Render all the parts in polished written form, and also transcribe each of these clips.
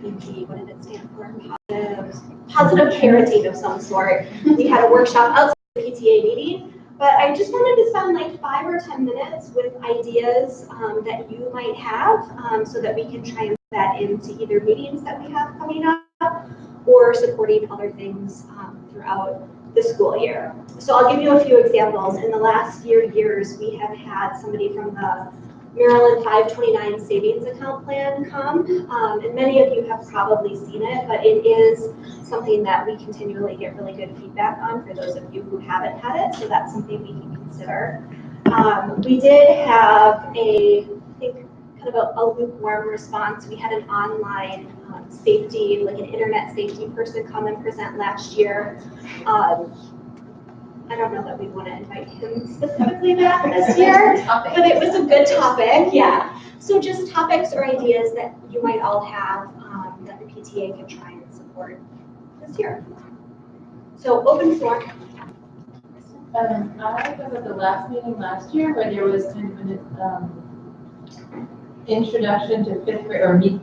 PT, what did it stand for? Positive parenting of some sort. We had a workshop outside the PTA meeting, but I just wanted to spend like 5 or 10 minutes with ideas that you might have so that we can try and put that into either meetings that we have coming up or supporting other things throughout the school year. So I'll give you a few examples. In the last years, we have had somebody from the Maryland 529 Savings Account Plan come, and many of you have probably seen it, but it is something that we continually get really good feedback on for those of you who haven't had it, so that's something we can consider. We did have I think, kind of a lukewarm response. We had an online safety, like an internet safety person come and present last year. I don't know that we want to invite him specifically back this year, but it was a good topic, yeah. So just topics or ideas that you might all have that the PTA can try and support this year. So open floor. I was at the last meeting last year where there was kind of an introduction to fifth grade, or meet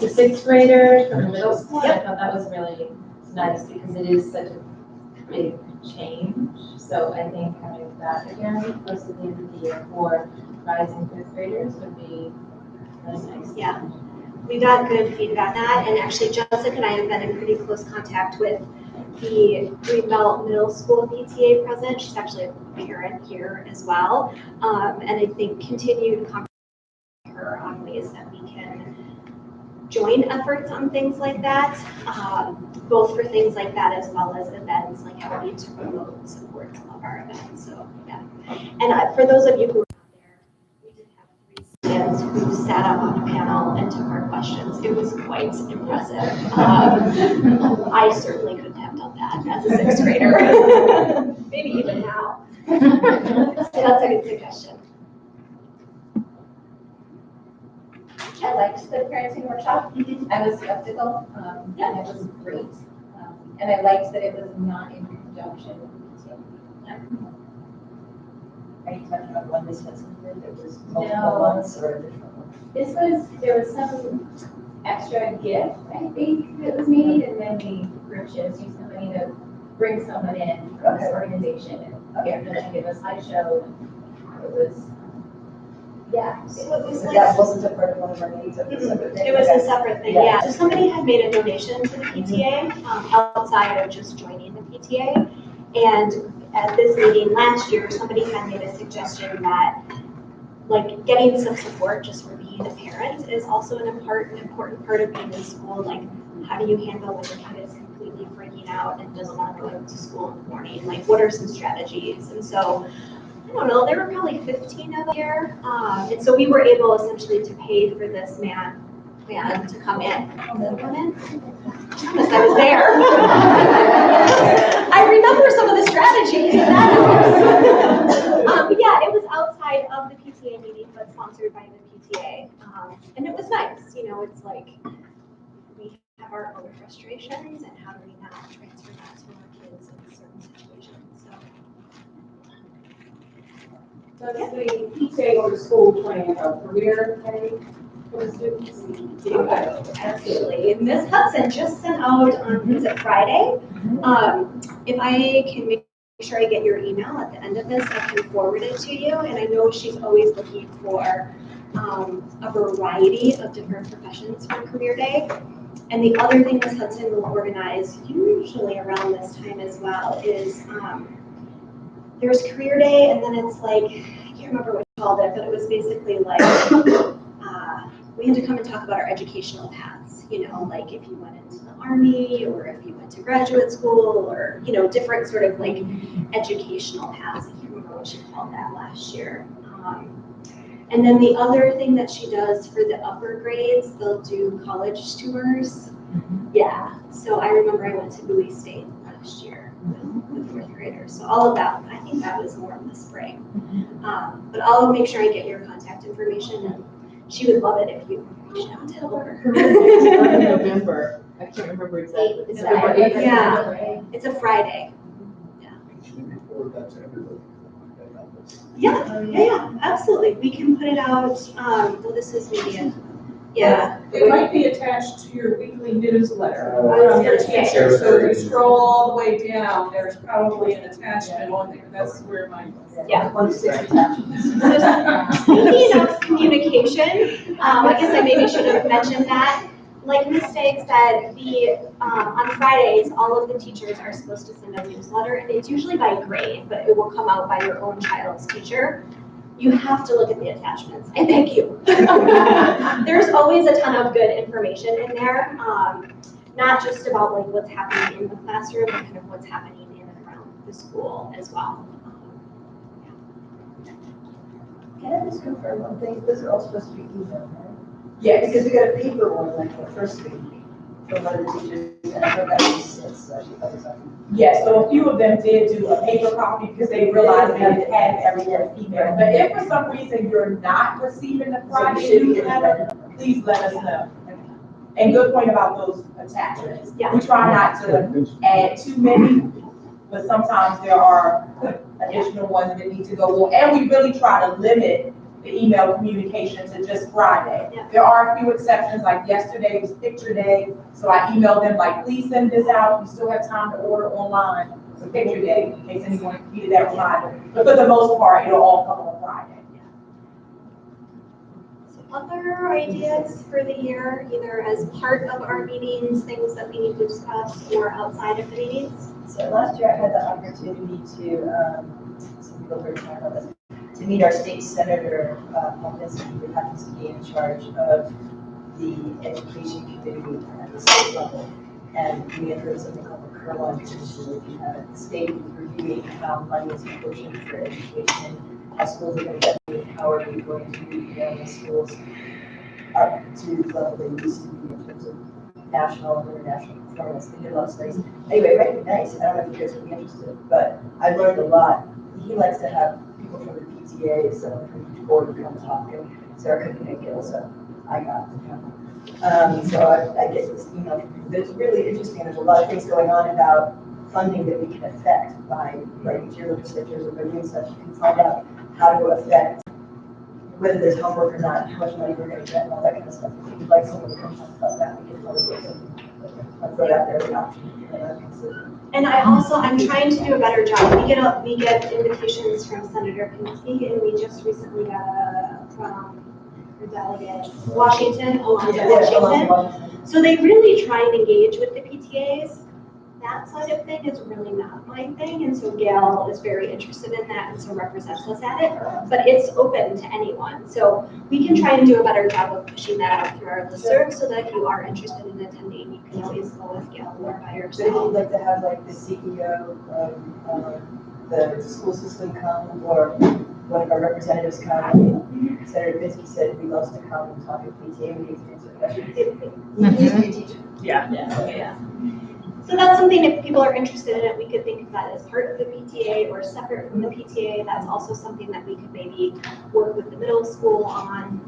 the sixth graders from the middle school. Yep. I thought that was really nice because it is such a big change. So I think having that again close to the end of the year for rising fifth graders would be really nice. Yeah, we got good feedback on that, and actually Jessica and I have been in pretty close contact with the Greenbelt Middle School PTA president. She's actually a parent here as well, and I think continued conversation with her on ways that we can join efforts on things like that, both for things like that as well as events, like how we need to promote and support some of our events. So yeah, and for those of you who were out there, we did have 3 students who sat up on a panel and took our questions. It was quite impressive. I certainly couldn't have done that as a 6th grader, maybe even now. So that's a good suggestion. I liked the parenting workshop. I was skeptical, and it was great. And I liked that it was not in conjunction with the PTA. Are you talking about one this was that was multiple months or different ones? There was some extra gift, I think, that was made, and then the group chose use somebody to bring someone in from this organization and give us a slideshow. It was, yeah. So it was So like, that wasn't a part of one of our meetings, it was a separate thing? it was Okay. a separate thing, yeah. So somebody had made a donation to the PTA outside of just joining the PTA. And at this meeting last year, somebody had made a suggestion that like getting some support just for being a parent is also an important part of being in school. Like, how do you handle when your kid is completely freaking out and doesn't want to go to school in the morning? Like, what are some strategies? And so, I don't know, there were probably 15 of them here. And so we were able essentially to pay for this man to come in. Come in? Promise I was there. I remember some of the strategies. But yeah, it was outside of the PTA meeting, but sponsored by the PTA. And it was nice. You know, it's like we have our own frustrations, and how do we now transfer that to our kids in certain situations? Does the PTA or the school plan a career pay for the students? Absolutely. Ms. Hudson just sent out on, is it Friday? If I can make sure I get your email at the end of this, I can forward it to you. And I know she's always looking for a variety of different professions for Career Day. And the other thing Ms. Hudson will organize, usually around this time as well, is there's Career Day, and then it's like, I can't remember what you called it, but it was basically like, we had to come and talk about our educational paths, you know, like if you went into the Army, or if you went to graduate school, or, you know, different sort of like educational paths. I can't remember what she called that last year. And then the other thing that she does for the upper grades, they'll do college tours. Yeah, so I remember I went to Bowie State last year with 4th graders. So all of that, I think that was more in the spring. But I'll make sure I get your contact information, and she would love it if you reached out to her. November. I can't remember exactly. Yeah, it's a Friday. Yeah, absolutely. We can put it out. Well, this is maybe Yeah. It might be attached to your weekly newsletter I was from your gonna say. teacher, so if you scroll all the way down, there's probably an attachment on there, that's where mine was. Yeah. One six attachments. Speaking of communication, I guess I maybe should have mentioned that. Like Ms. Stagg said, on Fridays, all of the teachers are supposed to send a newsletter, and it's usually by grade, but it will come out by your own child's teacher. You have to look at the attachments, and thank you. There's always a ton of good information in there, not just about like what's happening in the classroom, but kind of what's happening in and around the school as well. Can I just confirm one thing? Those are all supposed to be emailed, right? Yes. Because we got a paper one like the first week from one of the teachers, and I heard that was six, so she thought it was something. Yes, so a few of them did do a paper copy because they realized they had everything email. But if for some reason you're not receiving the Friday newsletter, please let us know. And good point about those attachments. Yeah. We try not to add too many, but sometimes there are additional ones that need to go on. And we really try to limit the email communication to just Friday. Yeah. There are a few exceptions, like yesterday was picture day, so I emailed them like, please send this out, you still have time to order online for picture day, in case anyone needed that reminder. But for the most part, it'll all come on Friday. So other ideas for the year, either as part of our meetings, things that we need to discuss, or outside of the meetings? So last year I had the opportunity to, some people were talking about this, to meet our state senator, Paul Vincent, who happens to be in charge of the education committee at the state level. And we had heard something called the Kerwin Initiative. You have the state reviewing how money is apportioned for education, how schools are going to get paid, how are we going to the schools up to the level they used to be in terms of national and international performance. They did a lot of studies. Anyway, it might be nice. I don't know if you guys would be interested, but I learned a lot. He likes to have people from the PTA, someone from each board come talk, and Sarah couldn't make it, so I got to come. So I get this email from him. It's really interesting. There's a lot of things going on about funding that we can affect by writing to your legislatures or by doing such. You can find out how to affect whether there's homework or not, how much money we're going to get, and all that kind of stuff. If you'd like someone to come talk about that, we can probably do something. I'll throw it out there as an option. And I'm trying to do a better job. We get invitations from Senator Pinsky, and we just recently got from a delegate, Washington, Washington. So they really try and engage with the PTAs. That side of thing is really not my thing, and so Gail is very interested in that and so represents us at it, but it's open to anyone. So we can try and do a better job of pushing that out through our listserv so that if you are interested in attending, you can always go with Gail or by So if yourself. you'd like to have like the CEO of the school system come, or one of our representatives come, Senator Pinsky said he loves to come and talk at PTA meetings, he used to be a teacher. Yeah. So that's something, if people are interested in it, we could think of that as part of the PTA or separate from the PTA. That's also something that we could maybe work with the middle school on.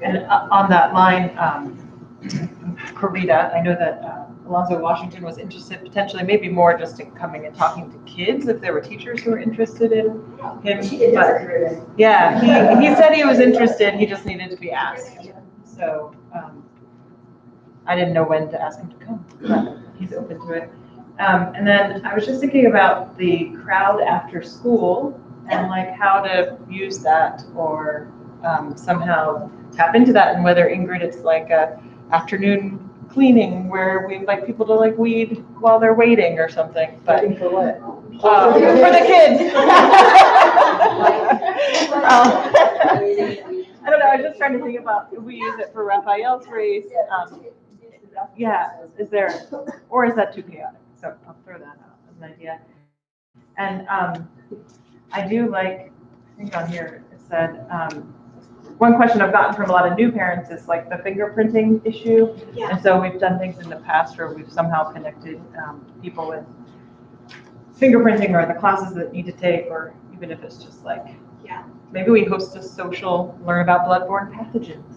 And on that line, Corita, I know that Alonzo Washington was interested potentially, maybe more just in coming and talking to kids if there were teachers who were interested in him. But yeah, he said he was interested, he just needed to be asked. So I didn't know when to ask him to come, but he's open to it. And then I was just thinking about the crowd after school and like how to use that or somehow tap into that, and whether, Ingrid, it's like a afternoon cleaning where we invite people to like weed while they're waiting or something. But Waiting for what? for the kids. I don't know, I was just trying to think about if we use it for Raphael's race. Yeah, is there, or is that too chaotic? So I'll throw that out as an idea. And I do like, I think on here it said, one question I've gotten from a lot of new parents is like the fingerprinting issue. Yeah. And so we've done things in the past where we've somehow connected people with fingerprinting or the classes that need to take, or even if it's just like, maybe we host a social learn about bloodborne pathogens.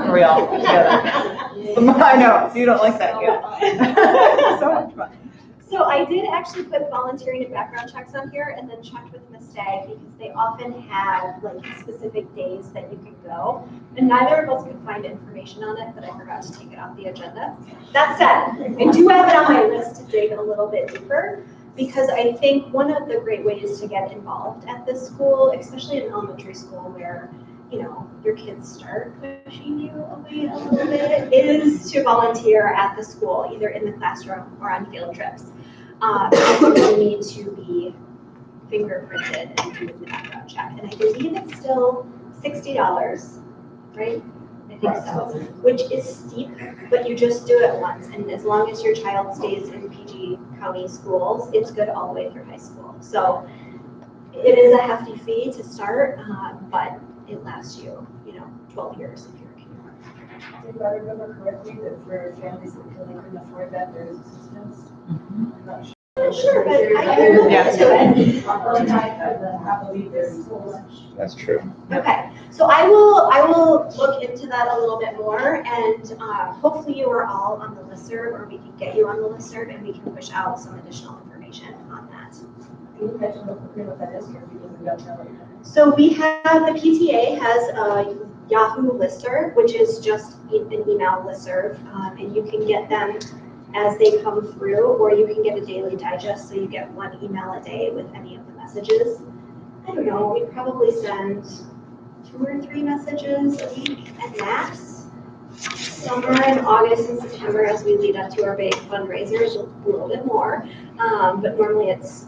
Where we all get together. I know, you don't like that, yeah. So much fun. So I did actually put volunteering and background checks on here and then checked with Ms. Stagg because they often have like specific days that you can go. And neither of us could find information on it, but I forgot to take it off the agenda. That said, I do have it on my list to dig a little bit deeper because I think one of the great ways to get involved at this school, especially in elementary school where your kids start pushing you away a little bit, is to volunteer at the school, either in the classroom or on field trips. You will need to be fingerprinted and do the background check. And I believe it's still $60, right? I think so, which is steep, but you just do it once. And as long as your child stays in PG County schools, it's good all the way through high school. So it is a hefty fee to start, but it lasts you, 12 years if you're a kindergarten. If I remember correctly, that for families that couldn't afford that, there's assistance. I'm not sure. Sure, but I can look into it. I believe there's so much. That's true. Okay, so I will look into that a little bit more, and hopefully you are all on the listserv, or we can get you on the listserv, and we can push out some additional information on that. Can you mention what that is, because we don't know. So we have, the PTA has a Yahoo listserv, which is just an email listserv, and you can get them as they come through, or you can get a daily digest, so you get one email a day with any of the messages. I don't know, we probably send 2 or 3 messages a week at max. Summer and August and September, as we lead up to our big fundraisers, a little bit more, but normally it's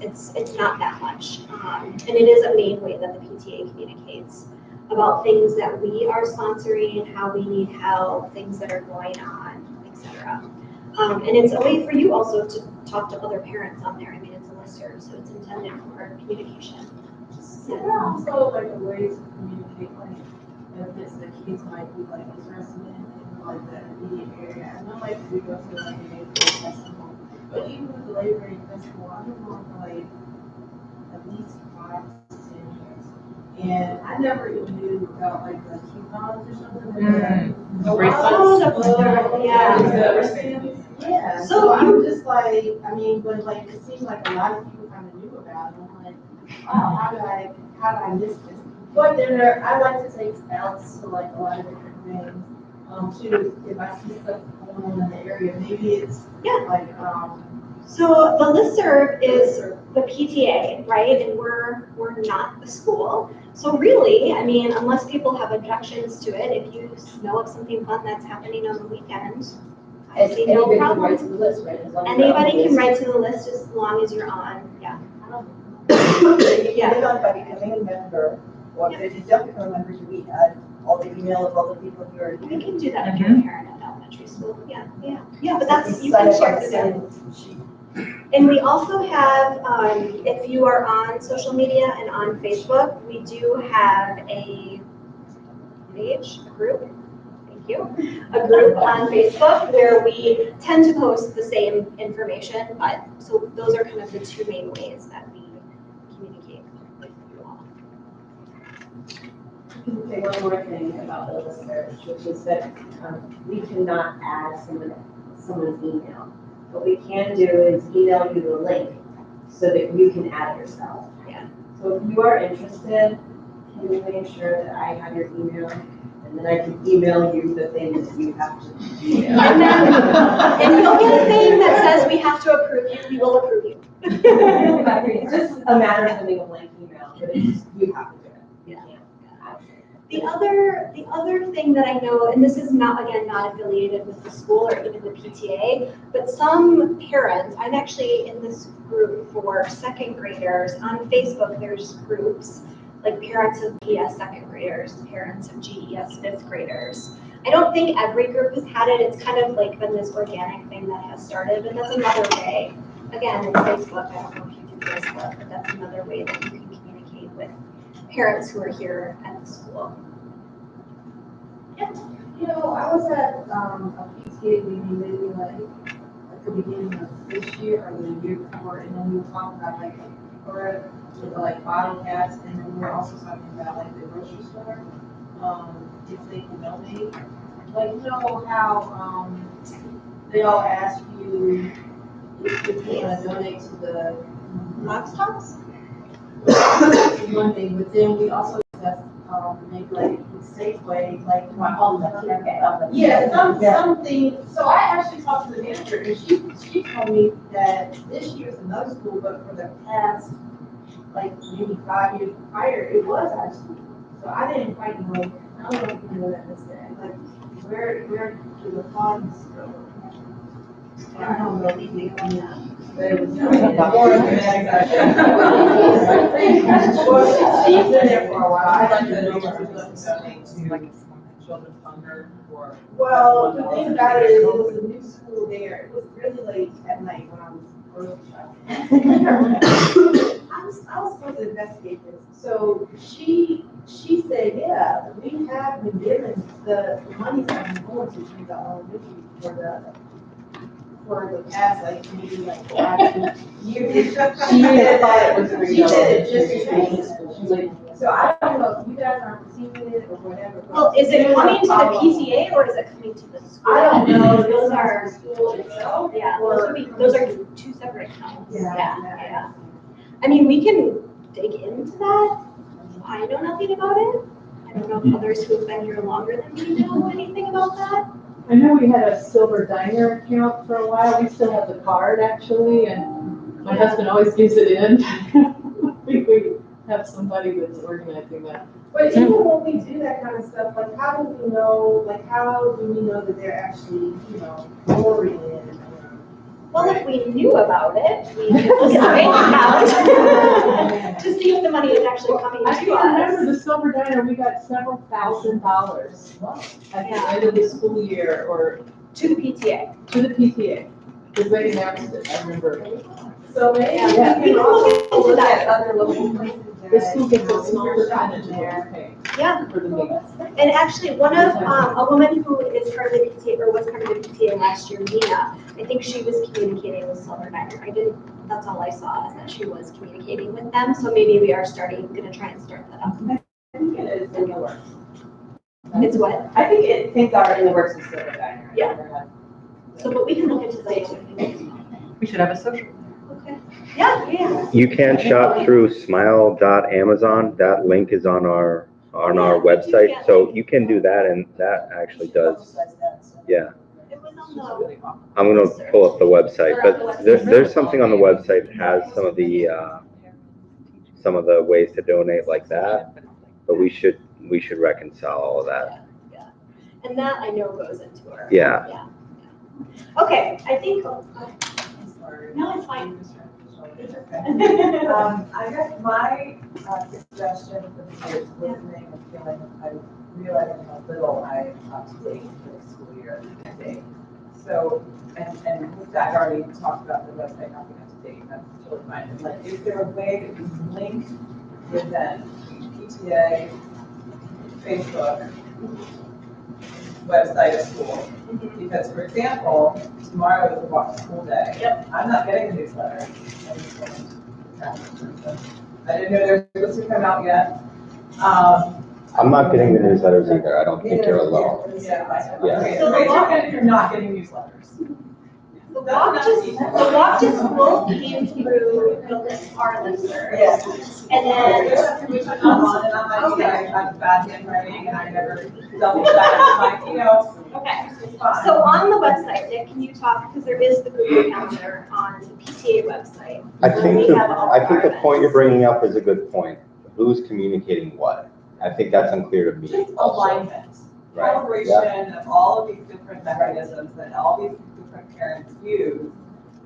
not that much. And it is a main way that the PTA communicates about things that we are sponsoring, how we need help, things that are going on, etc. And it's a way for you also to talk to other parents on there. I mean, it's a listserv, so it's intended for communication. There are also like a way to communicate, like if it's the kids might be like interested in like the immediate area. I know like we go to like a neighborhood festival, but even with the Labor Day festival, I've been going for like at least 5 to 10 years, and I never even knew about like the coupons or something. Yeah. So I'm just like, I mean, but like it seems like a lot of people kind of knew about it. I'm like, oh, how did I miss this? But then I like to take scouts to like a lot of different things. Too, if I see stuff going on in the area, maybe it's like So the listserv is the PTA, right? And we're not the school. So really, I mean, unless people have objections to it, if you know of something fun that's happening on the weekend, I see no problem. Anybody can write to the list, right? Anybody can write to the list as long as you're on, yeah. Yeah. By becoming a member, or if you don't become a member, do we add all the email of all the people who are? We can do that if you're a parent at elementary school, yeah. But that's, you can share it with them. And we also have, if you are on social media and on Facebook, we do have a page, a group, thank you, a group on Facebook where we tend to post the same information, but so those are kind of the 2 main ways that we communicate with you all. I can say one more thing about the listserv, which is that we cannot add someone's email. What we can do is email you the link so that you can add yourself. Yeah. So if you are interested, can you make sure that I have your email? And then I can email you the thing that you have to email. And then, if you'll get a thing that says we have to approve you, we will approve you. It's just a matter of sending a blank email, but it's just, you have to do it. You can't. The other thing that I know, and this is not affiliated with the school or even the PTA, but some parents, I'm actually in this group for 2nd graders. On Facebook, there's groups like parents of PS 2nd graders, parents of GES 5th graders. I don't think every group has had it. It's kind of like been this organic thing that has started, but that's another way. Again, it's Facebook. I don't know if you do Facebook, but that's another way that you can communicate with parents who are here at the school. You know, I was at a PTA meeting maybe like at the beginning of this year or the year before, and then we were talking about like or with like bottle caps, and then we were also talking about like the grocery store, if they can donate. Like, you know how they all ask you if you wanna donate to the Box tops? one thing, but then we also discussed, make like Safeway, like all the something. So I actually talked to the manager and she told me that this year's another school, but for the past, like maybe 5 years prior, it was our school. So I didn't quite know, I don't know if you know that, like, where do the funds go? I don't know anything about that. Well, she's been there for a while. I like to know where people donate to children's hunger or. Well, the thing about it was a new school there. It was really late at night when I was grocery shopping. I was supposed to investigate this. So she said, yeah, we have been given the money that we're going to the elementary for the past, like, maybe like 5 years. She did it just so I don't know if you guys aren't receiving it or whatever. Well, is it coming to the PTA or is it coming to the school? I don't know, those are school itself. Yeah, those are two separate accounts. Yeah. I mean, we can dig into that. I know nothing about it. I don't know if others who've been here longer than me know anything about that. I know we had a Silver Diner account for a while. We still have the card actually, and my husband always gives it in. I think we have somebody that's organizing that. But even when we do that kind of stuff, like how do we know that they're actually, pouring in? Well, if we knew about it, we could look at the bank account to see if the money is actually coming I to can us. remember the Silver Diner, we got several $1,000s at the end of the school year or To the PTA. to the PTA. Because they announced it, I remember. So maybe Yeah. we can also look at other local places. The school gets a small percentage of what we pay Yeah. for the meetings. And actually, one of, a woman who is part of the PTA, or was part of the PTA last year, Nina, I think she was communicating with Silver Diner. That's all I saw, is that she was communicating with them, so maybe we are gonna try and start that up. I think it is in the works. It's what? I think things are in the works with Silver Diner. Yeah. So, but we can look into that too. We should have a social. Okay. Yeah. You can shop through smile.amazon. That link is on our website, so you can do that, and that actually does. Yeah. It was on the. I'm gonna pull up the website, but there's something on the website that has some of the ways to donate like that. But we should reconcile all of that. Yeah. And that I know goes into our. Yeah. Okay, I think. No, it's fine. I guess my suggestion for the kids listening and feeling, I realizing how little I up to date for the school year to date. So, and this guy already talked about the website not being up to date, that's totally fine. And like, is there a way that we can link with then PTA, Facebook, website of school? Because, for example, tomorrow is a walk to school day. Yep. I'm not getting a newsletter. I didn't know there was supposed to come out yet. I'm not getting the newsletters either. I don't think you're alone. Yeah. Yeah. Okay, so raise your hand if you're not getting newsletters. The walk to school came through our listserv. Yes. And then. Which I'm on, and I'm like, I have bad handwriting, and I never double check, like, Okay, so on the website, Nick, can you talk, because there is the Google Calendar on the PTA website. I think We have all of our the point you're events. bringing up is a good point. Who's communicating what? I think that's unclear to me. just alignment, Right. calibration of all of these different mechanisms that all these different parents use.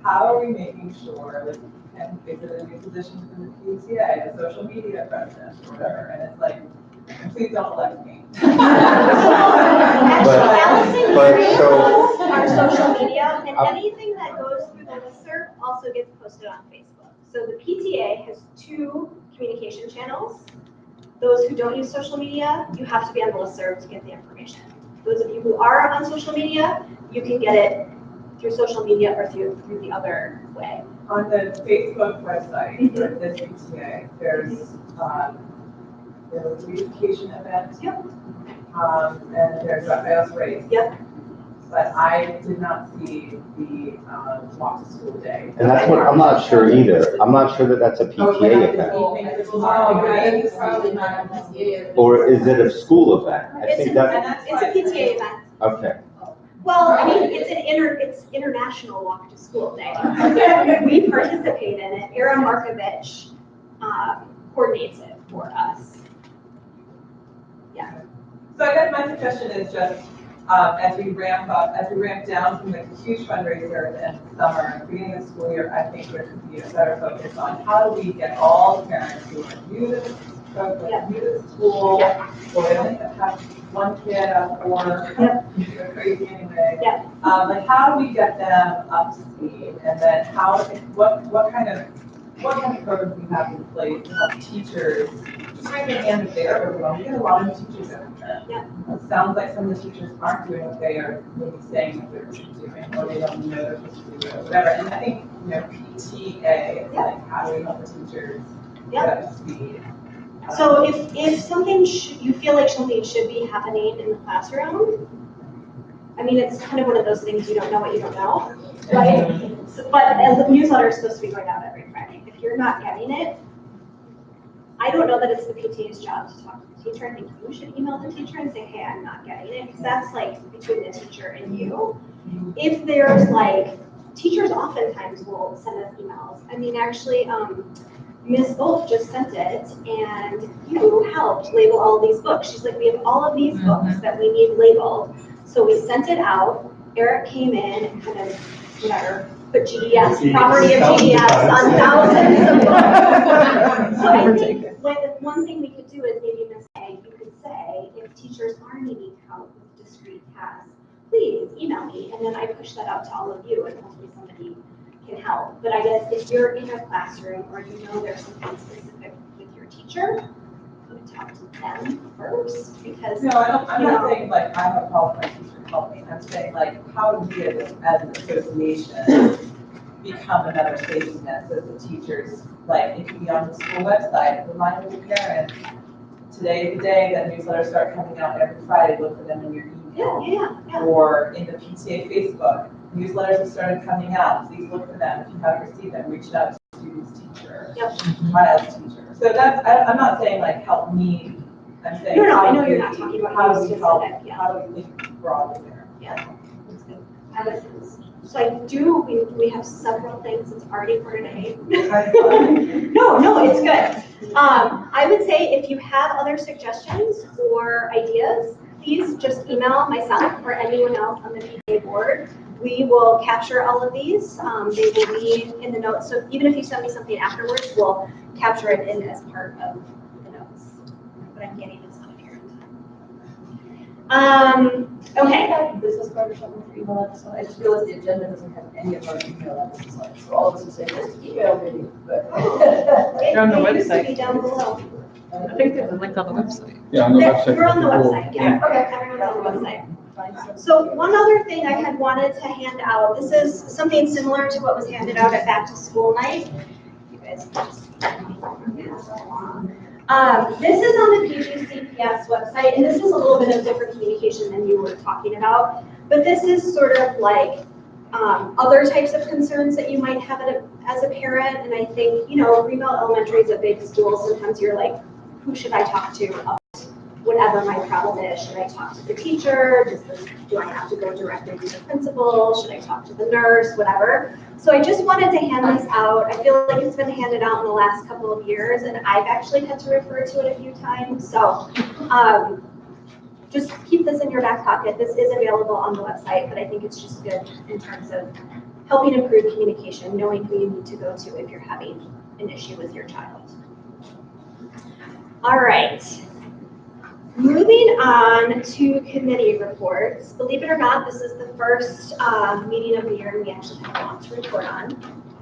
How are we making sure, like, and is it a new position for the PTA, a social media president, or whatever, and it's like, please don't elect me. Actually, Allison but creates so- our social media, and anything that goes through the listserv also gets posted on Facebook. So the PTA has 2 communication channels. Those who don't use social media, you have to be on the listserv to get the information. Those of you who are on social media, you can get it through social media or through the other way. On the Facebook website for this PTA, there's a communication event. Yep. And there's a fails rate. Yep. but I did not see the walk to school day. And that's what, I'm not sure either. I'm not sure that that's a Oh, it went out PTA this event. evening, this was Oh, already it's probably not a PTA. Or is it a school event? I It's think an- that, It's a PTA event. okay. Well, I mean, it's International Walk to School Day. We participate in it. Era Markovich coordinates it for us. So I guess my suggestion is just, as we ramp down from the huge fundraiser at the end of the summer, beginning of the school year, I think there could be a better focus on how do we get all the parents who are new to this program, new to the school, or they only have one kid out of four, they're crazy anyway. Like how do we get them up to speed, and then what kind of programs we have in place to help teachers trying to hand their overwhelm. We get a lot of teachers out there. It sounds like some of the teachers aren't doing what they are maybe saying that they're doing, or they don't know they're supposed to do it, or whatever. And I think, PTA, like how do we help the teachers get up to speed? So if something you feel like something should be happening in the classroom, I mean, it's kind of one of those things you don't know what you don't know, right? But as the newsletter is supposed to be going out every Friday. If you're not getting it, I don't know that it's the PTA's job to talk to the teacher. I think you should email the teacher and say, hey, I'm not getting it, because that's like between the teacher and you. If there's like, teachers oftentimes will send us emails. I mean, actually, Ms. Wolf just sent it, and you helped label all these books. She's like, we have all of these books that we need labeled. So we sent it out. Eric came in and kind of, whatever, put GDS, property of GDS on thousands of books. So I think like one thing we could do is maybe you could say, if teachers are needing help with discrete tasks, please email me, and then I push that out to all of you, and hopefully somebody can help. But I guess if you're in a classroom or you know there's something specific with your teacher, you would talk to them first, because No, I'm not saying like I have a problem with my teacher help me. I'm saying like how do we as an association become another safety net so that the teachers, like it could be on the school website, remind the parents, today is the day that newsletters start coming out every Friday, look for them in your email. Or in the PTA Facebook, newsletters have started coming out, please look for them. If you haven't received them, reach out to the student's teacher, child's teacher. So that's, I'm not saying like help me, I'm saying I know you're not talking about how do we help, specific, how do we think broadly there? So we have several things, it's already quarter to 8. No, it's good. I would say if you have other suggestions or ideas, please just email myself or anyone else on the PTA board. We will capture all of these. They will be in the notes. So even if you send me something afterwards, we'll capture it in as part of the notes. What I'm getting is not apparent. Okay. Business card or something for email address. I just realized the agenda doesn't have any of our email addresses on it. So all of us will say, just email me, but. They're on the It used to website. be down below. I think there's a link on the website. Yeah, on the website. We're on the website, Yeah. Okay, everyone's on the website. So one other thing I had wanted to hand out, this is something similar to what was handed out at back to school night. You guys can just pass along. This is on the PGCPS website, and this is a little bit of different communication than you were talking about, but this is sort of like other types of concerns that you might have as a parent, and I think, Greenbelt Elementary is a big school. Sometimes you're like, who should I talk to about whatever my problem is? Should I talk to the teacher? Do I have to go directly to the principal? Should I talk to the nurse? Whatever. So I just wanted to hand this out. I feel like it's been handed out in the last couple of years, and I've actually had to refer to it a few times. So just keep this in your back pocket. This is available on the website, but I think it's just good in terms of helping improve communication, knowing who you need to go to if you're having an issue with your child. All right. Moving on to committee reports. Believe it or not, this is the first meeting of the year and we actually have a lot to report on.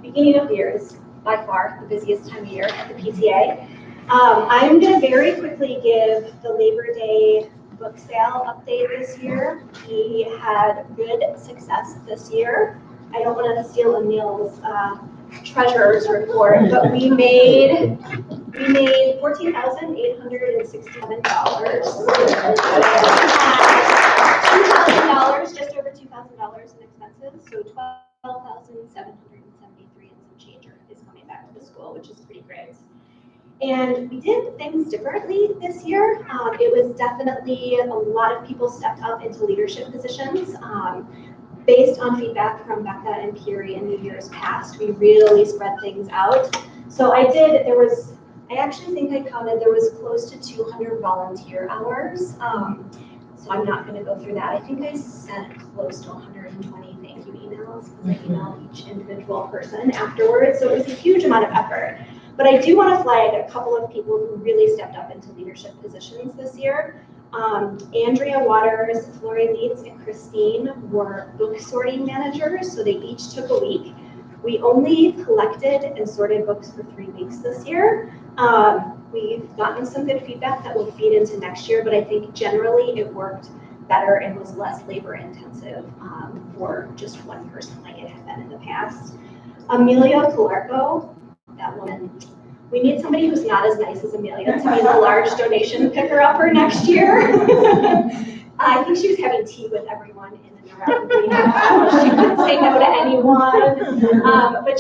Beginning of the year is by far the busiest time of year at the PTA. I'm going to very quickly give the Labor Day book sale update this year. We had good success this year. I don't want to steal Emil's treasurer's report, but we made $14,867. $2,000, just over $2,000 in expenses, so $12,773 and some change is coming back to the school, which is pretty great. And we did things differently this year. It was definitely a lot of people stepped up into leadership positions. Based on feedback from Becca and Piri in the years past, we really spread things out. So I actually think I counted, there was close to 200 volunteer hours. So I'm not going to go through that. I think I sent close to 120 thank you emails because I emailed each individual person afterwards. So it was a huge amount of effort. But I do want to flag a couple of people who really stepped up into leadership positions this year. Andrea Waters, Lori Leeds, and Christine were book sorting managers, so they each took a week. We only collected and sorted books for 3 weeks this year. We've gotten some good feedback that will feed into next year, but I think generally it worked better and was less labor intensive for just one person like it had been in the past. Amelia Calarco, that woman, we need somebody who's not as nice as Amelia to be the large donation picker-upper next year. I think she was having tea with everyone in and around the She couldn't say no to anyone. But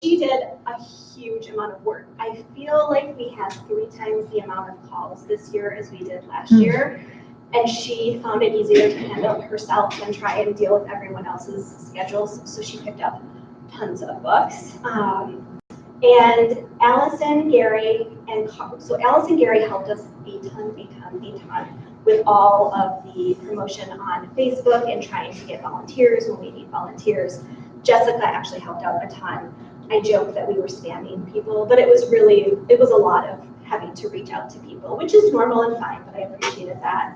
she did a huge amount of work. I feel like we had 3 times the amount of calls this year as we did last year. And she found it easier to handle herself than try and deal with everyone else's schedules. So she picked up tons of books. And Allison, Gary, so Allison, Gary helped us a ton with all of the promotion on Facebook and trying to get volunteers when we need volunteers. Jessica actually helped out a ton. I joke that we were spamming people, but it was a lot of having to reach out to people, which is normal and fine, but I appreciated that.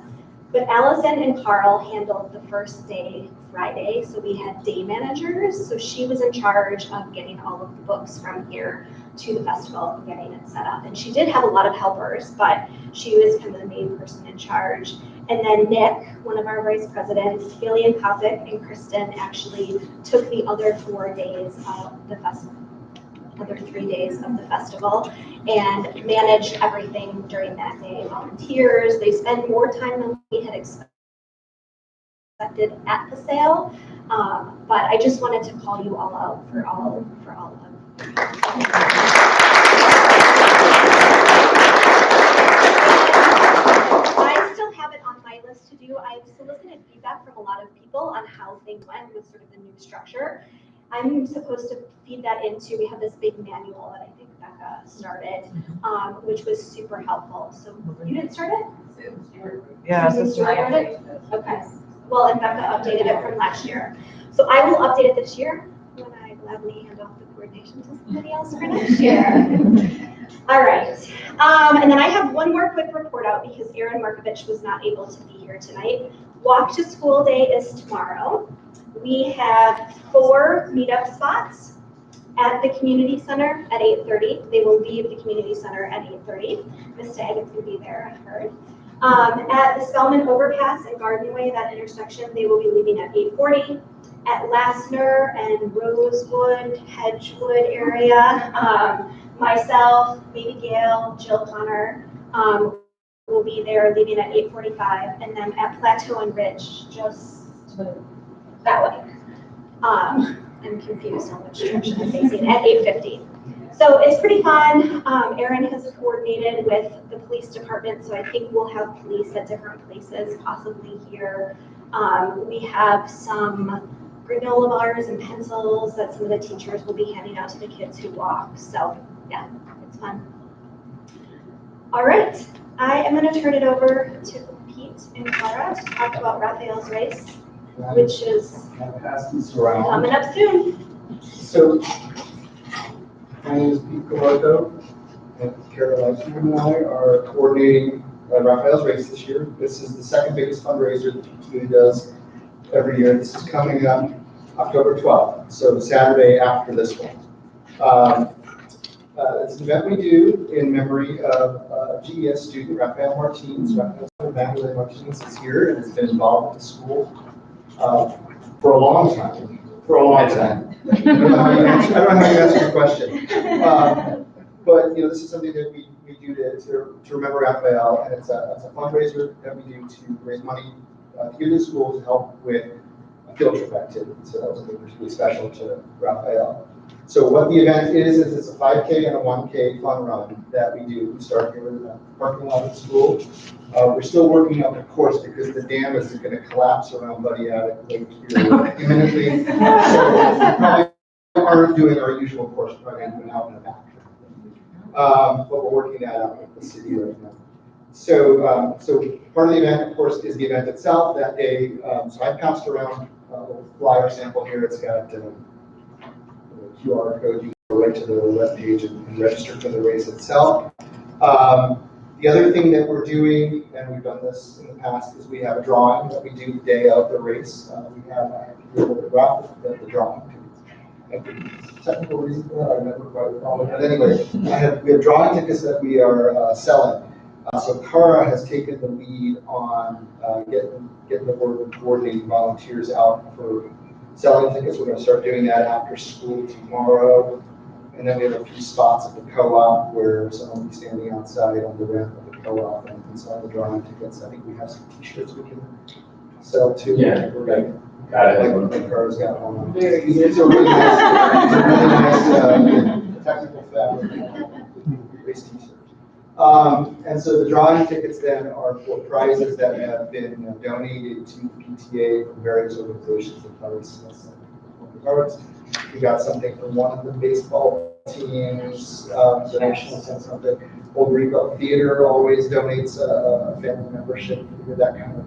But Allison and Carl handled the first day, Friday, so we had day managers. So she was in charge of getting all of the books from here to the festival and getting it set up. And she did have a lot of helpers, but she was kind of the main person in charge. And then Nick, one of our vice presidents, Gillian Kopic, and Kristen actually took the other 4 days of the festival. Other 3 days of the festival and managed everything during that day. Volunteers, they spend more time than we had expected at the sale, but I just wanted to call you all out for all of them. I still have it on my list to do. I've solicited feedback from a lot of people on how things went with sort of the new structure. I'm supposed to feed that into, we have this big manual that I think Becca started, which was super helpful. So you didn't start it? Yeah, Susan started it? Okay. Well, and Becca updated it from last year. So I will update it this year when I gladly hand off the coordination to somebody else for next year. All right. And then I have one more quick report out because Erin Markovich was not able to be here tonight. Walk to School Day is tomorrow. We have 4 meetup spots at the community center at 8:30. They will leave the community center at 8:30. Miss Daggett will be there, I've heard. At the Spellman Overpass and Garden Way, that intersection, they will be leaving at 8:40. At Lassner and Rosewood, Hedgewood area, myself, maybe Gail, Jill Connor, will be there leaving at 8:45. And then at Plateau and Ridge, just that way. I'm confused on which direction I'm facing at 8:50. So it's pretty fun. Erin has coordinated with the police department, so I think we'll have police at different places, possibly here. We have some granola bars and pencils that some of the teachers will be handing out to the kids who walk. So yeah, it's fun. All right, I am going to turn it over to Pete and Clara to talk about Raphael's race, which is coming up soon. So, my name is Pete Calarco, and Caroline and I are coordinating Raphael's race this year. This is the second biggest fundraiser that the community does every year. This is coming up October 12th, so the Saturday after this one. It's an event we do in memory of GES student Raphael Martins. Raphael's Magdalene Martins is here and has been involved with the school for a long time. I don't know how you answer the question. But this is something that we do to remember Raphael, and it's a fundraiser that we do to raise money to give to the school to help with field trip activity. So that was really special to Raphael. So what the event is it's a 5K and a 1K fun run that we do. We start here in the parking lot of the school. We're still working on the course because the dam is going to collapse around Buddy Attic Lake here imminently. So we probably aren't doing our usual course, probably going out in the back. But we're working that out with the city right now. So, so part of the event, of course, is the event itself that day. So I passed around a little flyer sample here. It's got the QR code. You can go right to the web page and register for the race itself. The other thing that we're doing, and we've done this in the past, is we have a drawing that we do the day of the race. We have the drawing. Technical reason for that, I never quite recall it. But anyway, we have drawing tickets that we are selling. So Cara has taken the lead on getting the word and coordinating volunteers out for selling tickets. We're going to start doing that after school tomorrow. And then we have a few spots at the co-op where someone will be standing outside on the ramp of the co-op and selling the drawing tickets. I think we have some t-shirts we can sell too. Yeah, we're going like Cara's got one. It's a really nice technical fabric race t-shirt. And so the drawing tickets then are for prizes that have been donated to the PTA from various organizations and funds. We got something from one of the baseball teams, the national sense of the Old Greenbelt Theater always donates a family membership, that kind of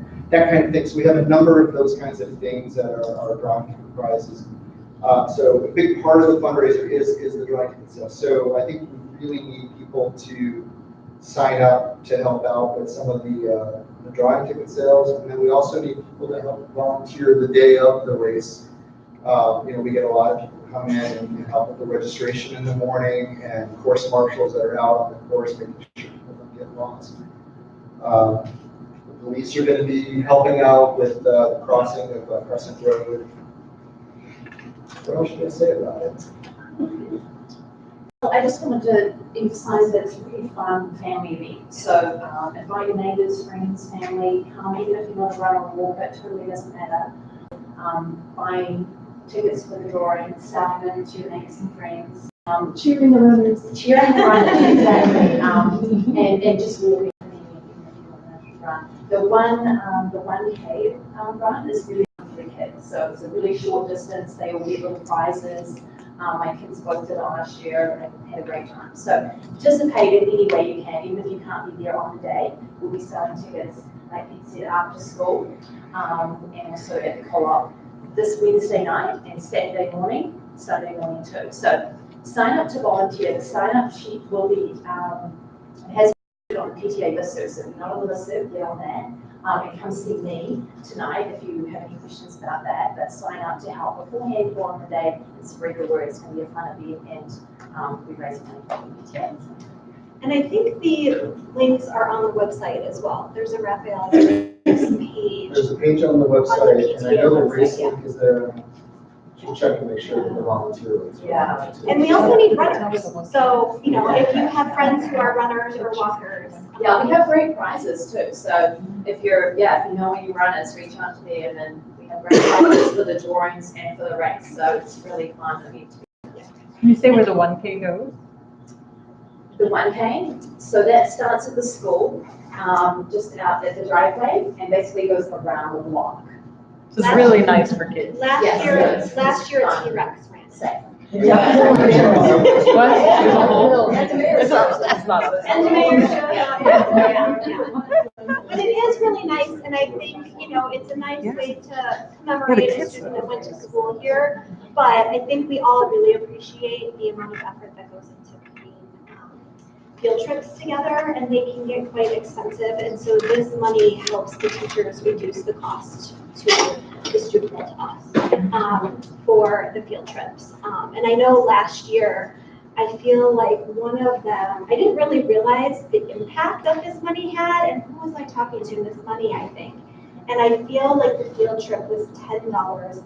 thing. So we have a number of those kinds of things that are drawing ticket prizes. So a big part of the fundraiser is the drawing ticket sale. So I think we really need people to sign up to help out with some of the drawing ticket sales, and then we also need people to help volunteer the day of the race. We get a lot of people come in and help with the registration in the morning, and course marshals that are out on the course making sure people don't get lost. The police are going to be helping out with the crossing of Crescent Road. What else should I say about it? I just wanted to emphasize that it's a really fun family event. So invite your neighbours, friends, family, come, even if you want to run or walk, it totally doesn't matter. Buying tickets for the drawing, selling them to your neighbours and friends. Cheering the runners. Cheering the runners, exactly. And just walking run. The 1K run is really fun for the kids. So it's a really short distance. They all get little prizes. My kids both did it last year and had a great time. So participate in any way you can, even if you can't be there on the day. We'll be selling tickets, like you said, after school, and also at the co-op this Wednesday night and Saturday morning, Sunday morning too. So sign up to volunteer. The sign up sheet will be, it has been on the PTA listserv, so if you're not on the listserv, get on that. And come see me tonight if you have any questions about that. But sign up to help beforehand or on the day and spread the word. It's going to be a fun event, and we'll be raising money for the PTA. And I think the links are on the website as well. There's a Raphael page. There's a page on the website, and I know the race link is there. We'll check to make sure that the volunteer links are Yeah. And we also need runners. So, if you have friends who are runners or walkers. Yeah, we have great prizes too. So if you know any runners, reach out to them, and we have great prizes for the drawings and for the race. So it's really fun event. Can you say where the 1K goes? The 1K, so that starts at the school, just out at the driveway, and basically goes around the block. So it's really nice for kids. Last year T-Rex ran. It's not. And the mayor showed up. But it is really nice, and I think, it's a nice way to commemorate a student that went to school here. But I think we all really appreciate the amount of effort that goes into putting field trips together, and they can get quite expensive. And so this money helps the teachers reduce the cost to the student and to us for the field trips. And I know last year, I feel like one of them, I didn't really realize the impact that this money had, and who was I talking to this money, I think. And I feel like the field trip was $10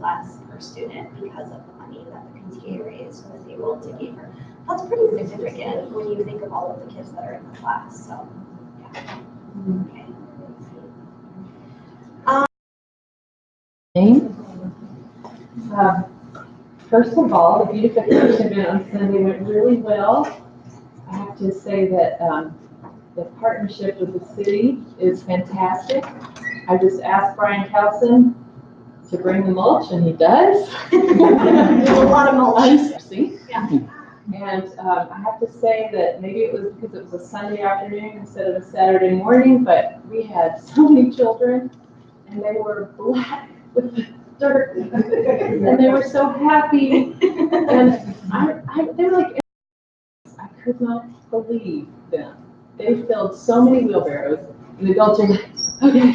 less per student because of the money that the PTA raised and was able to give her. That's pretty significant when you think of all of the kids that are in the class, so, yeah. Okay. First of all, the beautification event on Sunday went really well. I have to say that the partnership with the city is fantastic. I just asked Brian Kelson to bring the mulch, and he does. There's a lot of mulch. See? Yeah. And I have to say that maybe it was because it was a Sunday afternoon instead of a Saturday morning, but we had so many children, and they were black with the dirt, and they were so happy. And they were like, I could not believe them. They filled so many wheelbarrows, and the adults are like, okay.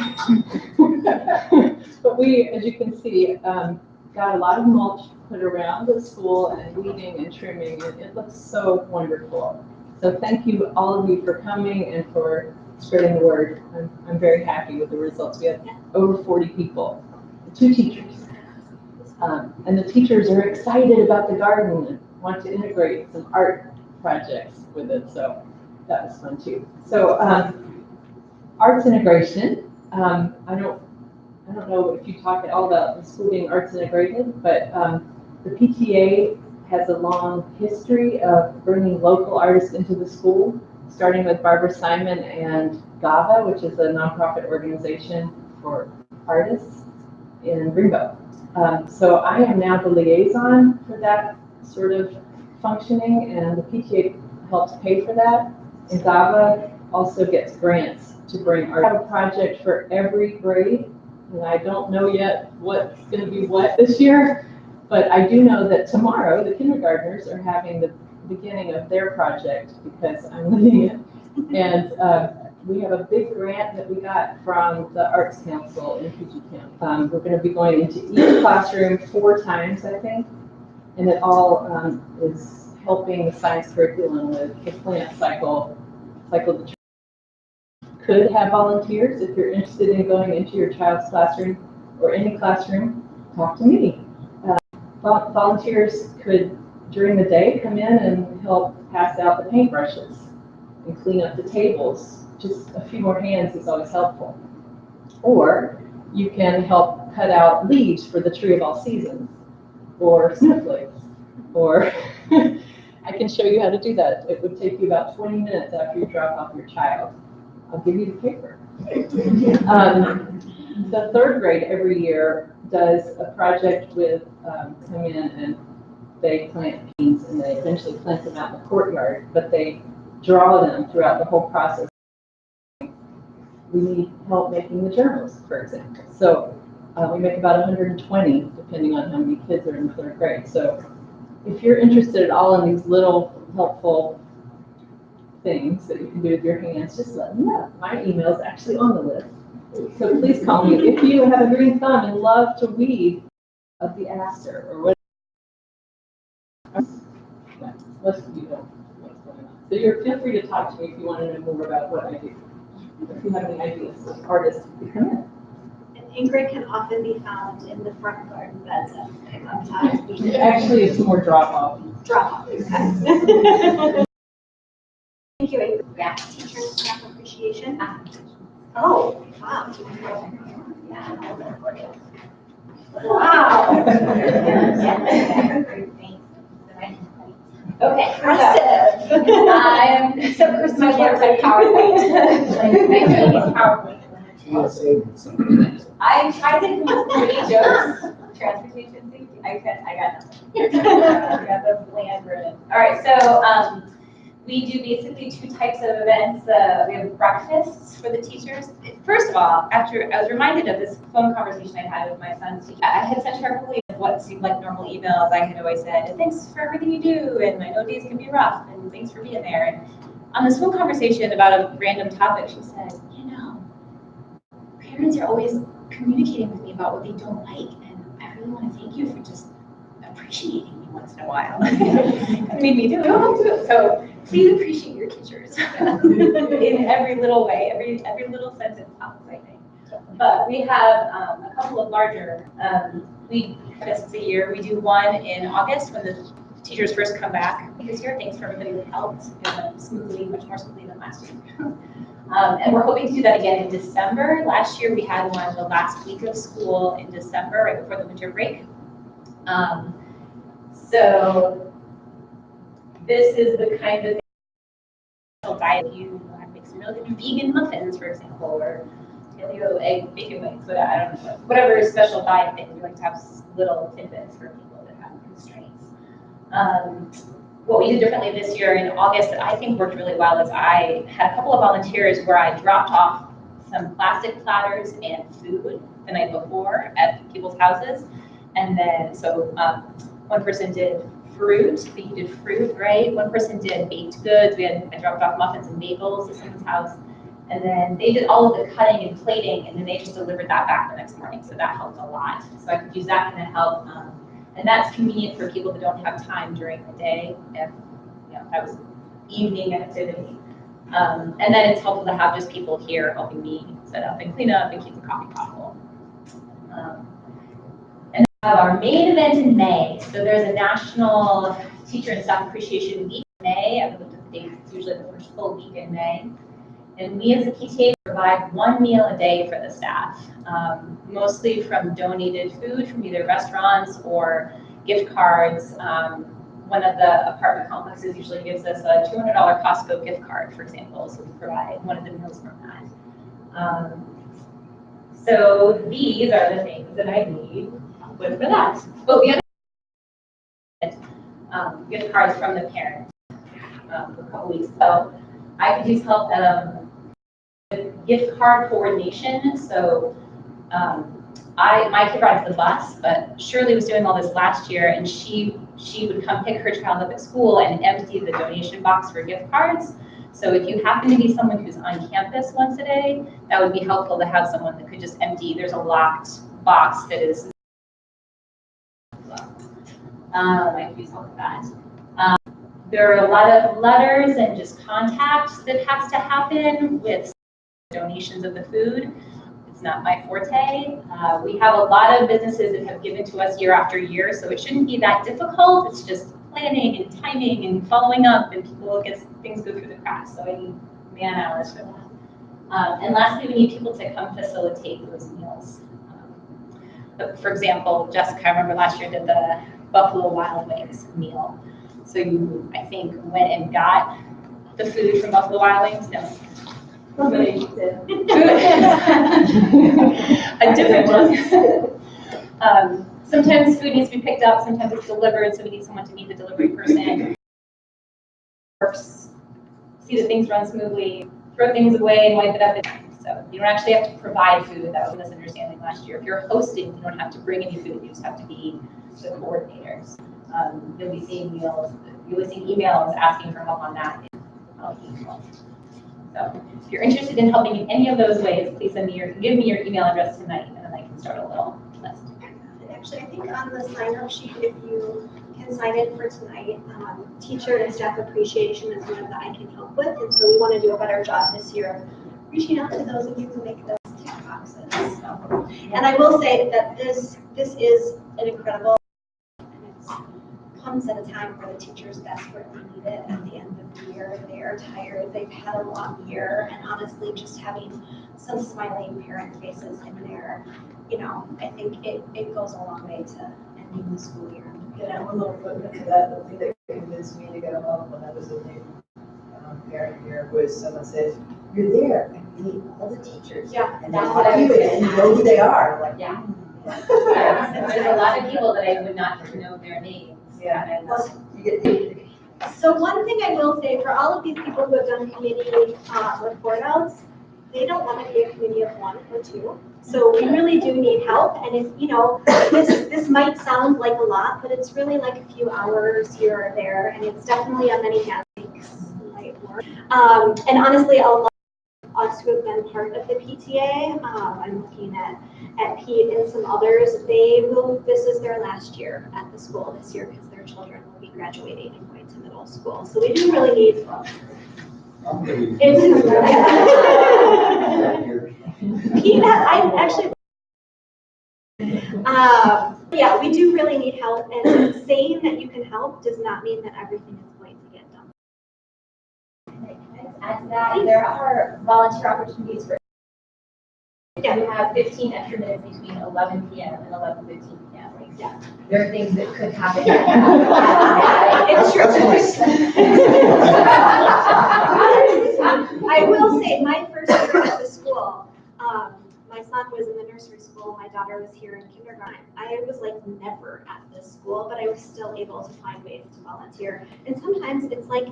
But we, as you can see, got a lot of mulch put around the school and weeding and trimming, and it looks so wonderful. So thank you, all of you, for coming and for spreading the word. I'm very happy with the results. We had over 40 people, 2 teachers. And the teachers are excited about the garden and want to integrate some art projects with it, so that was fun too. So arts integration, I don't know if you talk at all about the school being arts integrated, but the PTA has a long history of bringing local artists into the school, starting with Barbara Simon and GAVA, which is a nonprofit organization for artists in Greenbow. So I am now the liaison for that sort of functioning, and the PTA helps pay for that. And GAVA also gets grants to bring art. I have a project for every grade, and I don't know yet what's going to be what this year, but I do know that tomorrow the kindergartners are having the beginning of their project because I'm leading it. And we have a big grant that we got from the Arts Council in PG County. We're going to be going into each classroom 4 times, I think, and it all is helping the science curriculum with the plant cycle the tree. Could have volunteers if you're interested in going into your child's classroom or any classroom. Talk to me. Volunteers could, during the day, come in and help pass out the paintbrushes and clean up the tables. Just a few more hands is always helpful. Or you can help cut out leaves for the tree of all seasons, or snowflakes, or I can show you how to do that. It would take you about 20 minutes after you drop off your child. I'll give you the paper. The 3rd grade every year does a project with, come in and they plant beans, and they eventually plant them out in the courtyard, but they draw them throughout the whole process. We need help making the journals, for example. So we make about 120, depending on how many kids are in the 3rd grade. So if you're interested at all in these little helpful things that you can do with your hands, just let me know. My email is actually on the list. So please call me if you have a green thumb and love to weed of the aster or whatever. Most of you don't know what's going on. So feel free to talk to me if you want to know more about what I do. If you have any ideas, artists, come in. And Ingrid can often be found in the front garden beds at pickup time. Actually, it's more drop-off. Drop-off, okay. Thank you, Ingrid. Yeah. Teacher staff appreciation. Oh, wow. Wow. Okay, Impressive. I'm so Christmas looks like PowerPoint. I tried to come up with pretty jokes. Transportation safety. I got nothing. I got the bland version. All right, so we do basically 2 types of events. We have breakfasts for the teachers. First of all, after I was reminded of this phone conversation I had with my son's teacher, I had sent her what seemed like normal emails. I had always said, thanks for everything you do, and I know days can be rough, and thanks for being there. And on this phone conversation about a random topic, she said, parents are always communicating with me about what they don't like, and I really want to thank you for just appreciating me once in a while. It made me do it. So please appreciate your teachers in every little way, every little sentence counts, I think. But we have a couple of larger, we this a year. We do one in August when the teachers first come back this year. Thanks for everybody that helped. It went smoothly, much more smoothly than last year. And we're hoping to do that again in December. Last year we had one the last week of school in December, right before the winter break. So this is the kind of diet you want to make some really good vegan muffins, for example, or paleo egg bacon wings, but I don't know, whatever special diet thing, we like to have little tidbits for people that have constraints. What we did differently this year in August that I think worked really well is I had a couple of volunteers where I dropped off some plastic platters and food the night before at people's houses. And then, so one person did fruit, they did fruit, right? One person did baked goods. I dropped off muffins and bagels at someone's house. And then they did all of the cutting and plating, and then they just delivered that back the next morning. So that helped a lot. So I could use that kind of help. And that's convenient for people that don't have time during the day, if that was evening activity. And then it's helpful to have just people here helping me set up and clean up and keep the coffee pot full. And we have our main event in May. So there's a National Teacher and Staff Appreciation Week in May. I've looked at the dates, it's usually the first full week in May. And we as a PTA provide one meal a day for the staff, mostly from donated food from either restaurants or gift cards. One of the apartment complexes usually gives us a $200 Costco gift card, for example, so we provide one of the meals from that. So these are the things that I need for that. Oh, the other gift cards from the parent a couple weeks ago. I could use help with gift card coordination. So my kid rides the bus, but Shirley was doing all this last year, and she would come pick her child up at school and empty the donation box for gift cards. So if you happen to be someone who's on campus once a day, that would be helpful to have someone that could just empty. There's a locked box that is. I could use help with that. There are a lot of letters and just contacts that has to happen with donations of the food. It's not my forte. We have a lot of businesses that have given to us year after year, so it shouldn't be that difficult. It's just planning and timing and following up, and people get things go through the cracks. So I need man hours for that. And lastly, we need people to come facilitate those meals. For example, Jessica, I remember last year did the Buffalo Wild Wings meal. So you, I think, went and got the food from Buffalo Wild Wings. No. Somebody did. A different one. Sometimes food needs to be picked up, sometimes it's delivered, so we need someone to meet the delivery person. See that things run smoothly, throw things away and wipe it up. So you don't actually have to provide food. That was a misunderstanding last year. If you're hosting, you don't have to bring any food, you just have to be the coordinators. You'll be seeing emails asking for help on that. So if you're interested in helping in any of those ways, please give me your email address tonight, and then I can start a little list. Actually, I think on the sign-up sheet, if you can sign in for tonight, teacher and staff appreciation is one that I can help with, and so we want to do a better job this year of reaching out to those of you who make those tick boxes. So, and I will say that this is an incredible, and it comes at a time where the teachers desperately need it at the end of the year. They are tired, they've had a long year, and honestly, just having some smiling parent faces in there, I think it goes a long way to ending the school year. And one little footnote to that, the thing that convinced me to go home when I was a new parent here was someone said, "You're there and you meet all the teachers." Yeah, And that's what I would, and you know who they are. Like, yeah. There's a lot of people that I would not know their names. Yeah. You get So one thing I will say, for all of these people who have done committee report outs, they don't want to be a committee of one or two. So we really do need help. And if, this might sound like a lot, but it's really like a few hours here or there. And it's definitely a many hands light work. And honestly, a lot of us who have been part of the PTA, I'm looking at Pete and some others, this is their last year at the school this year because their children will be graduating and going to middle school. So we do really need Pete, I'm actually, yeah, we do really need help, and saying that you can help does not mean that everything is going to get done. Can I add to that? There are volunteer opportunities for Yeah. You have 15 extra minutes between 11 PM and 11:15 PM. Like, yeah, there are things that could happen. It's true. I will say, my first year at the school, my son was in the nursery school, my daughter was here in kindergarten. I was like never at this school, but I was still able to find ways to volunteer. And sometimes it's like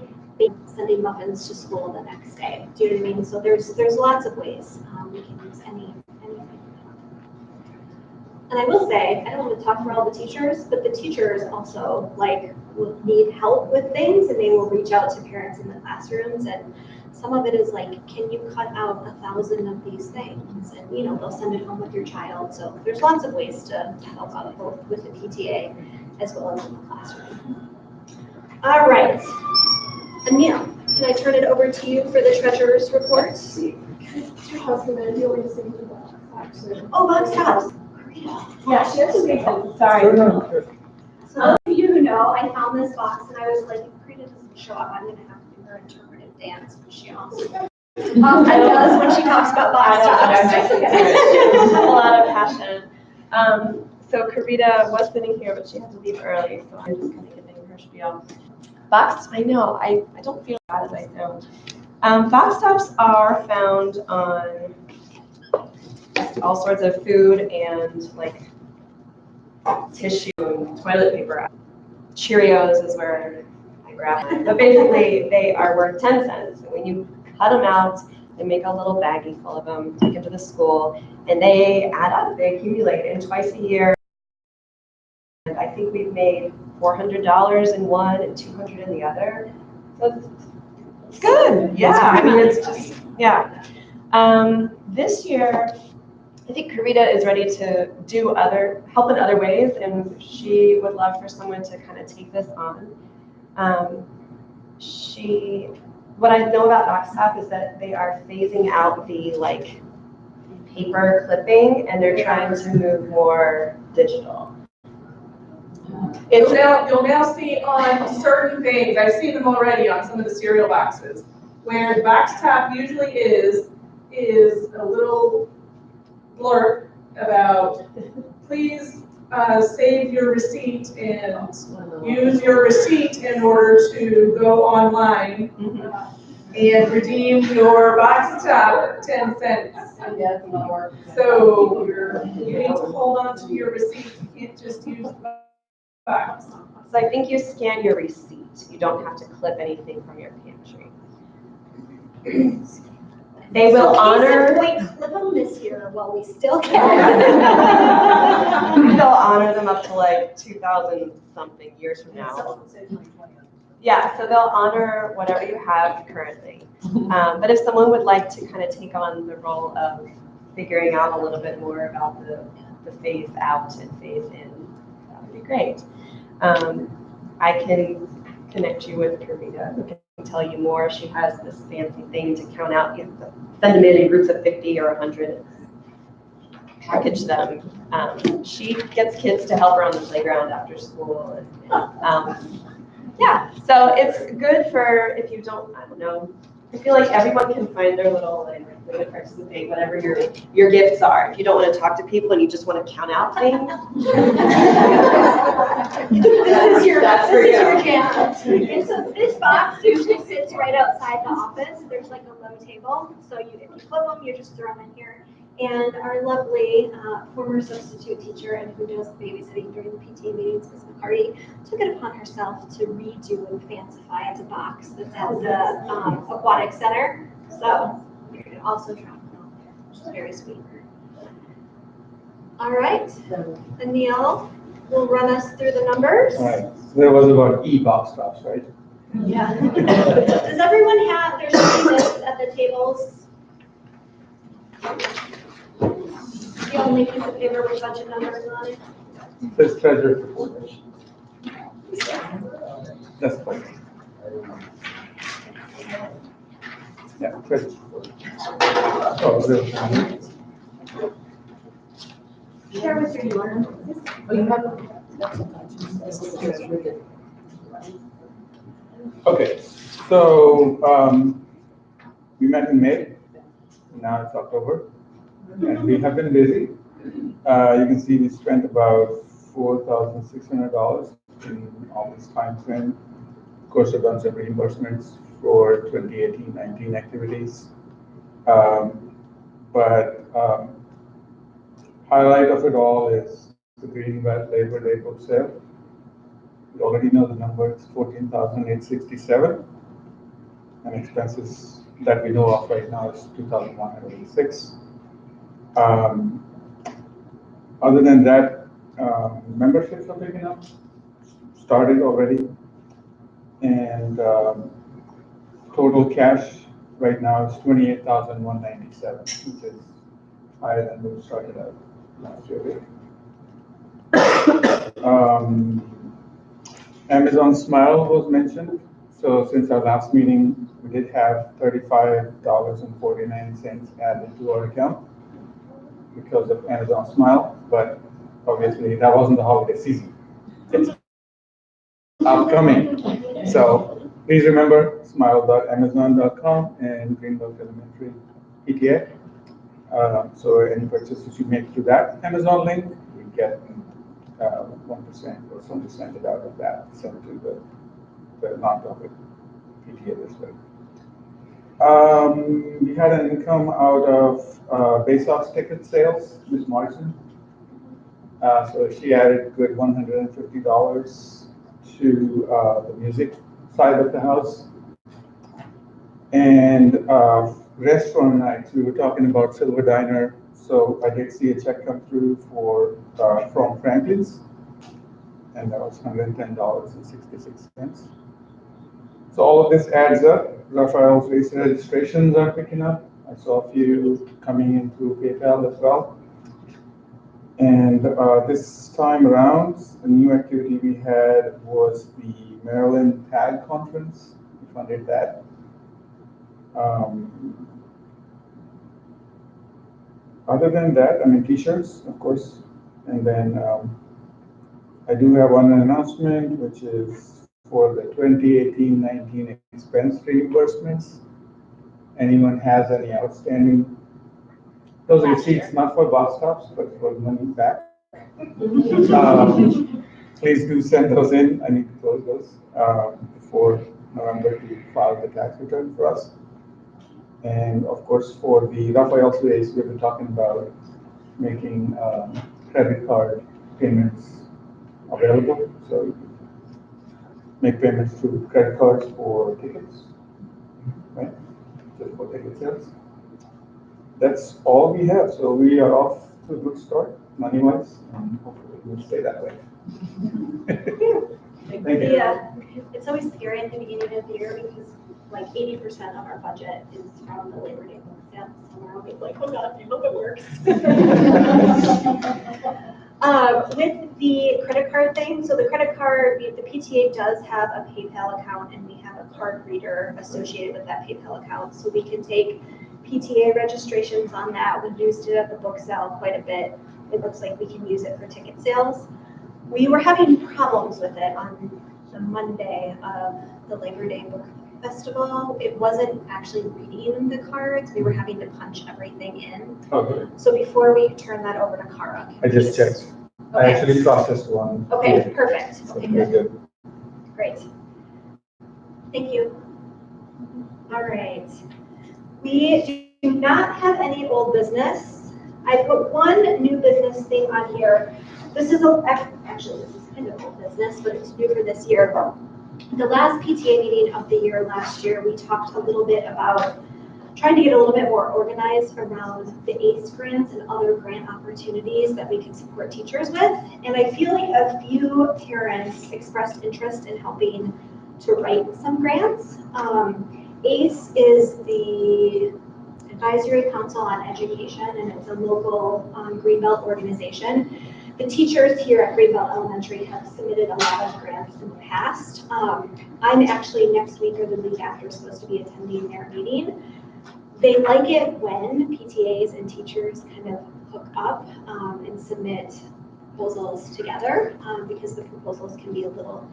sending muffins to school the next day. Do you know what I mean? So there's lots of ways we can use anything. And I will say, I don't want to talk for all the teachers, but the teachers also like will need help with things, and they will reach out to parents in the classrooms. And some of it is like, can you cut out 1,000 of these things? And they'll send it home with your child. So there's lots of ways to help out both with the PTA as well as in the classroom. All right, Anil, can I turn it over to you for the treasurer's report? Oh, box tops. Yeah, she has to make them, sorry. So those of you who know, I found this box and I was like, if Karina doesn't show up, I'm gonna have to do her interpretive dance, because she also does when she talks about box tops. A lot of passion. So Karita was sitting here, but she had to leave early, so I'm just kind of giving her spiel. Box, I know, I don't feel bad as I sound. Box tops are found on all sorts of food and like tissue and toilet paper. Cheerios is where I grab them. But basically, they are worth 10 cents. And when you cut them out, they make a little baggie full of them, take them to the school, and they add up, they accumulate. And twice a year, and I think we've made $400 in one and $200 in the other. So it's good. Yeah, I mean, it's just, yeah. This year, I think Karita is ready to do help in other ways, and she would love for someone to kind of take this on. What I know about box top is that they are phasing out the like paper clipping, and they're trying to move more digital. You'll now see on certain things, I've seen them already on some of the cereal boxes, where the box top usually is a little blurb about, please save your receipt and use your receipt in order to go online and redeem your box top 10 cents. So you need to hold on to your receipt. You can't just use the box. So I think you scan your receipt. You don't have to clip anything from your pantry. They will honor. Clip them this year while we still can. They'll honor them up to like 2,000 something years from now. Yeah, so they'll honor whatever you have currently. But if someone would like to kind of take on the role of figuring out a little bit more about the phase out and phase in, that would be great. I can connect you with Karita, who can tell you more. She has this fancy thing to count out. You have to send them in groups of 50 or 100, package them. She gets kids to help her on the playground after school. And, yeah, so it's good for if you don't, I don't know. I feel like everyone can find their little way to participate, whatever your gifts are. If you don't want to talk to people and you just want to count out things. This is your jam. And so this box usually sits right outside the office. There's like a low table. So if you flip them, you just throw them in here. And our lovely former substitute teacher and who does babysitting during the PTA meetings, Ms. McCarty, took it upon herself to redo and fancify the box that's at the aquatic center. So you can also drop them off there, which is very sweet. All right, Anil will run us through the numbers. All right, so there was about e-box tops, right? Yeah. Does everyone have their lists at the tables? The only piece of paper with a bunch of numbers on it. This treasure report. That's fine. Yeah, treasure report. Oh, there. Share with your learner. Oh, you have Okay, so we met in May. Now it's October. and we have been busy. You can see we spent about $4,600 in all this time frame. Of course, I've done some reimbursements for 2018-19 activities. But highlight of it all is the Greenbelt Labor Day book sale. You already know the number, it's 14,867. And expenses that we know of right now is 2,106. Other than that, memberships are picking up, started already. And total cash right now is 28,197, which is higher than we started out last year. Amazon Smile was mentioned. So since our last meeting, we did have $35.49 added to our account because of Amazon Smile, but obviously that wasn't the holiday season. It's upcoming. So please remember smile.amazon.com and Greenbelt Elementary PTA. So any purchases you make through that Amazon link, you get 1% or some percentage out of that sent to the nonprofit PTA this way. We had an income out of Bezos ticket sales, Ms. Morrison. So she added good $150 to the music side of the house. And restaurant nights, we were talking about Silver Diner. So I did see a check come through from Franklin's, and that was $110.66. So all of this adds up. Raphael's race registrations are picking up. I saw a few coming in through PayPal as well. And this time around, the new activity we had was the Maryland Tag Conference. We funded that. Other than that, I mean, t-shirts, of course. And then I do have one announcement, which is for the 2018-19 expense reimbursements. Anyone has any outstanding? Those are receipts, not for bus stops, but for money back. Please do send those in. I need to close those before November to file the tax return for us. And of course, for the Raphael's race, we've been talking about making credit card payments available. So you can make payments through credit cards for tickets, right? Just for ticket sales. That's all we have. So we are off to a good start, money-wise, and hopefully we'll stay that way. Thank you. Yeah, it's always scary at the beginning of the year because like 80% of our budget is from the Labor Day book sale. So we're always like, oh God, I hope it works. With the credit card thing, so the credit card, the PTA does have a PayPal account and we have a card reader associated with that PayPal account. So we can take PTA registrations on that. We used it at the book sale quite a bit. It looks like we can use it for ticket sales. We were having problems with it on the Monday of the Labor Day Book Festival. It wasn't actually reading the cards. We were having to punch everything in. Okay. So before we turn that over to Kara. I just checked. Okay. I actually processed one. Okay, perfect. Okay, Very good. Great. Thank you. All right. We do not have any old business. I put one new business thing on here. This is actually this is kind of old business, but it's new for this year. The last PTA meeting of the year last year, we talked a little bit about trying to get a little bit more organized around the ACE grants and other grant opportunities that we can support teachers with. And I feel like a few parents expressed interest in helping to write some grants. ACE is the Advisory Council on Education, and it's a local Greenbelt organization. The teachers here at Greenbelt Elementary have submitted a lot of grants in the past. I'm actually next week or the week after supposed to be attending their meeting. They like it when PTAs and teachers kind of hook up and submit proposals together because the proposals can be a little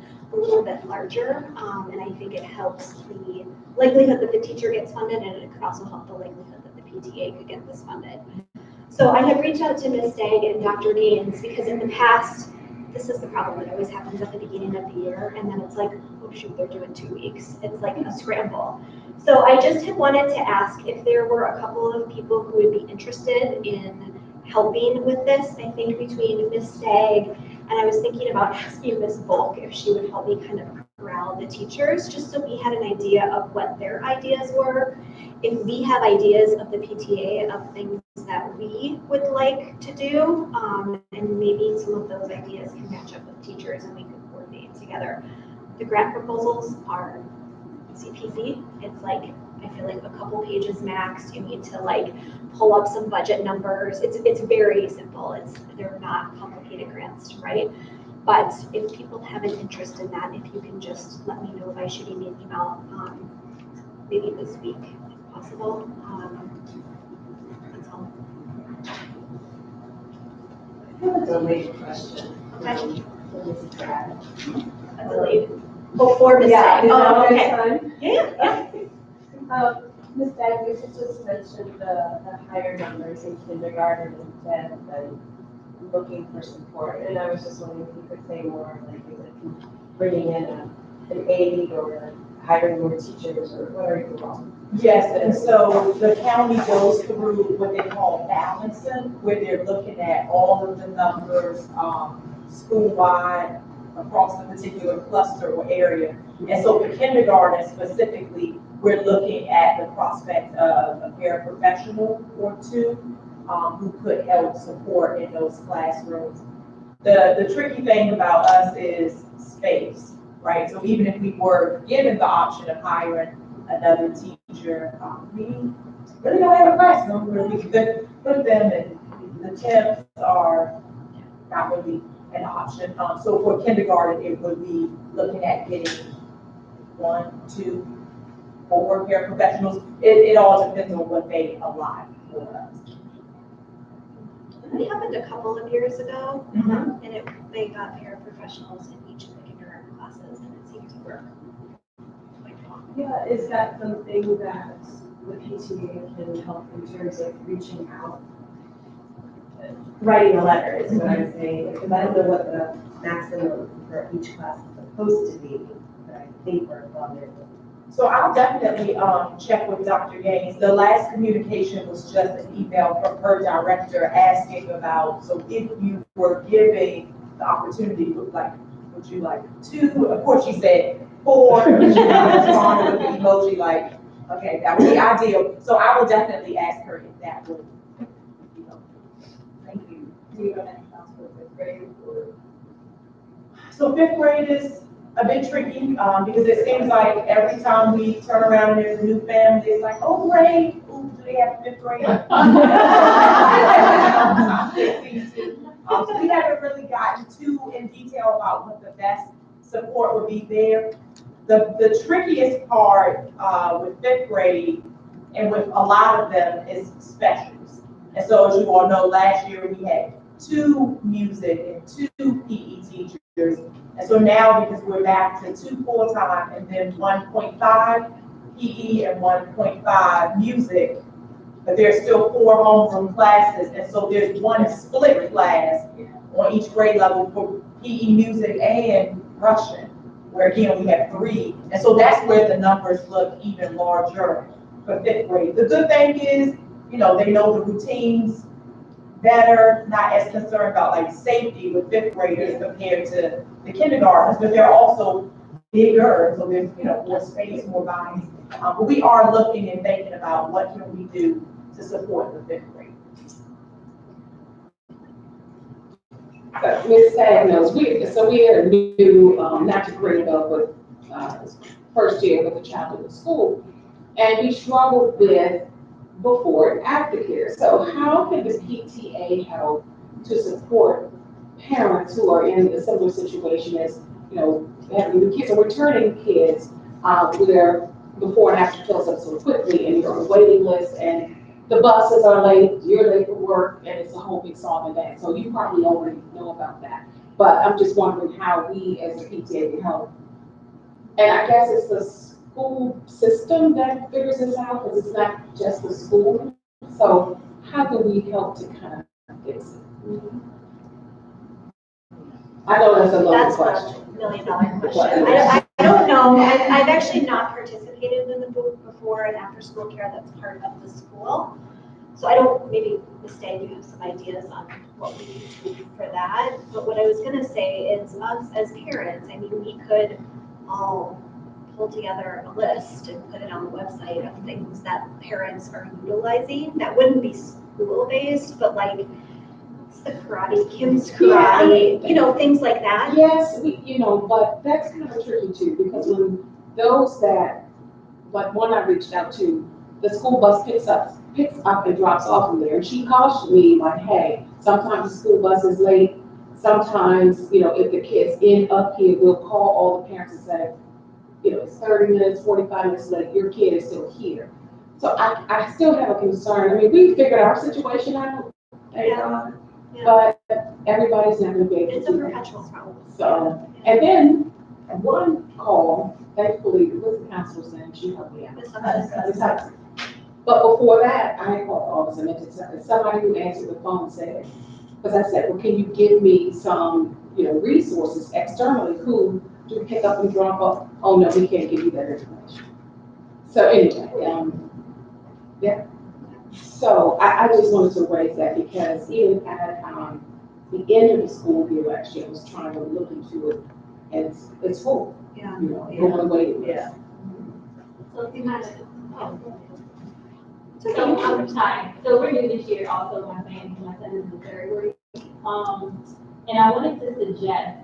bit larger, and I think it helps the likelihood that the teacher gets funded, and it could also help the likelihood that the PTA could get this funded. So I had reached out to Ms. Stagg and Dr. Gaines because in the past, this is the problem that always happens at the beginning of the year, and then it's like, oh shoot, they're doing 2 weeks. It's like a scramble. So I just had wanted to ask if there were a couple of people who would be interested in helping with this. I think between Ms. Stagg and I was thinking about asking Ms. Volk if she would help me kind of corral the teachers, just so we had an idea of what their ideas were. If we have ideas of the PTA of things that we would like to do, and maybe some of those ideas can match up with teachers and we could coordinate together. The grant proposals are easy peasy. It's like, I feel like a couple pages max. You need to like pull up some budget numbers. It's very simple. They're not complicated grants, right? But if people have an interest in that, if you can just let me know by shooting me an email, maybe this week, if possible. That's all. I have a delayed question. Okay. For Mrs. Brad. A delayed. Before Ms. Yeah, Stagg. Oh, okay. time. Yeah. Ms. Stagg, you just mentioned the higher numbers in kindergarten and 10th and looking for support. And I was just wondering if you could say more, like, is it bringing in an aide or hiring more teachers, or what are you doing? Yes, and so the county goes through what they call balancing, where they're looking at all of the numbers, school-wide, across the particular cluster or area. And so for kindergarten specifically, we're looking at the prospect of a paraprofessional or two who could help support in those classrooms. The tricky thing about us is space, right? So even if we were given the option of hiring another teacher, we really don't have a classroom where we could put them, and the temps are not really an option. So for kindergarten, it would be looking at getting 1, 2, 4 paraprofessionals. It all depends on what they allot for us. It happened a couple of years ago, Mhm. and they got paraprofessionals in each of the kindergarten classes, and it seemed to work quite well. Yeah, is that something that the PTA can help in terms of reaching out? Writing a letter is what I'm saying, because I don't know what the maximum for each class is supposed to be, but I think we're above it. So I'll definitely check with Dr. Gaines. The last communication was just an email from her director asking about, so if you were giving the opportunity, would you like 2? Of course, she said 4. She responded with the emoji like, okay, that would be ideal. So I will definitely ask her if that would be helpful. Thank you. Do you have any thoughts for 5th grade or? So 5th grade is a bit tricky because it seems like every time we turn around and there's a new family, it's like, oh, great, ooh, do they have 5th grade? So we haven't really gotten too in detail about what the best support would be there. The trickiest part with 5th grade and with a lot of them is specials. And so as you all know, last year we had 2 music and 2 PE teachers. And so now, because we're back to 2 full-time and then 1.5 PE and 1.5 music, but there's still 4 homeroom classes. And so there's 1 split class on each grade level for PE, music, and Russian, where again, we have 3. And so that's where the numbers look even larger for 5th grade. The good thing is, they know the routines better, not as concerned about like safety with 5th graders compared to the kindergartners, but they're also bigger, so there's more space, more bodies. But we are looking and thinking about what can we do to support the 5th grade. Ms. Stagg knows, we are new, not to bring up, but first year with a child in the school, and we struggled with before and after care. So how can the PTA help to support parents who are in a similar situation as, having new kids or returning kids, where before and after fills up so quickly and you're on a waiting list and the buses are late, you're late for work, and it's a whole big song and dance. So you probably already know about that. But I'm just wondering how we as a PTA can help. And I guess it's the school system that figures this out, because it's not just the school. So how do we help to kind of fix it? I know that's a loaded question. $1 million question. I don't know. I've actually not participated in the before and after school care that's part of the school. So I don't, maybe Ms. Day, you have some ideas on what we need to do for that. But what I was gonna say is us as parents, I mean, we could all pull together a list and put it on the website of things that parents are utilizing. That wouldn't be school-based, but like, what's the karate, Kim's karate, you know, things like that. Yes, but that's kind of tricky too, because when those that, like one I reached out to, the school bus picks up and drops off from there, and she cautioned me like, hey, sometimes the school bus is late, sometimes, if the kids end up here, we'll call all the parents and say, it's 30 minutes, 45 minutes late, your kid is still here. So I still have a concern. I mean, we figured our situation out, but everybody's not gonna be able to. It's a perpetual problem. So, and then one call, thankfully, it was the counselor saying she helped me out. But before that, I called the office and mentioned somebody who answered the phone said, because I said, well, can you give me some, resources externally who do pick up and drop off? Oh, no, we can't give you that information. So anyway, yeah. So I just wanted to raise that because even at the end of the school year last year, I was trying to look into it, and it's full. Yeah. Going away. Yeah. So if you kind of, so I'm tired. So we're new this year also, my family, my son is in third grade. And I wanted to suggest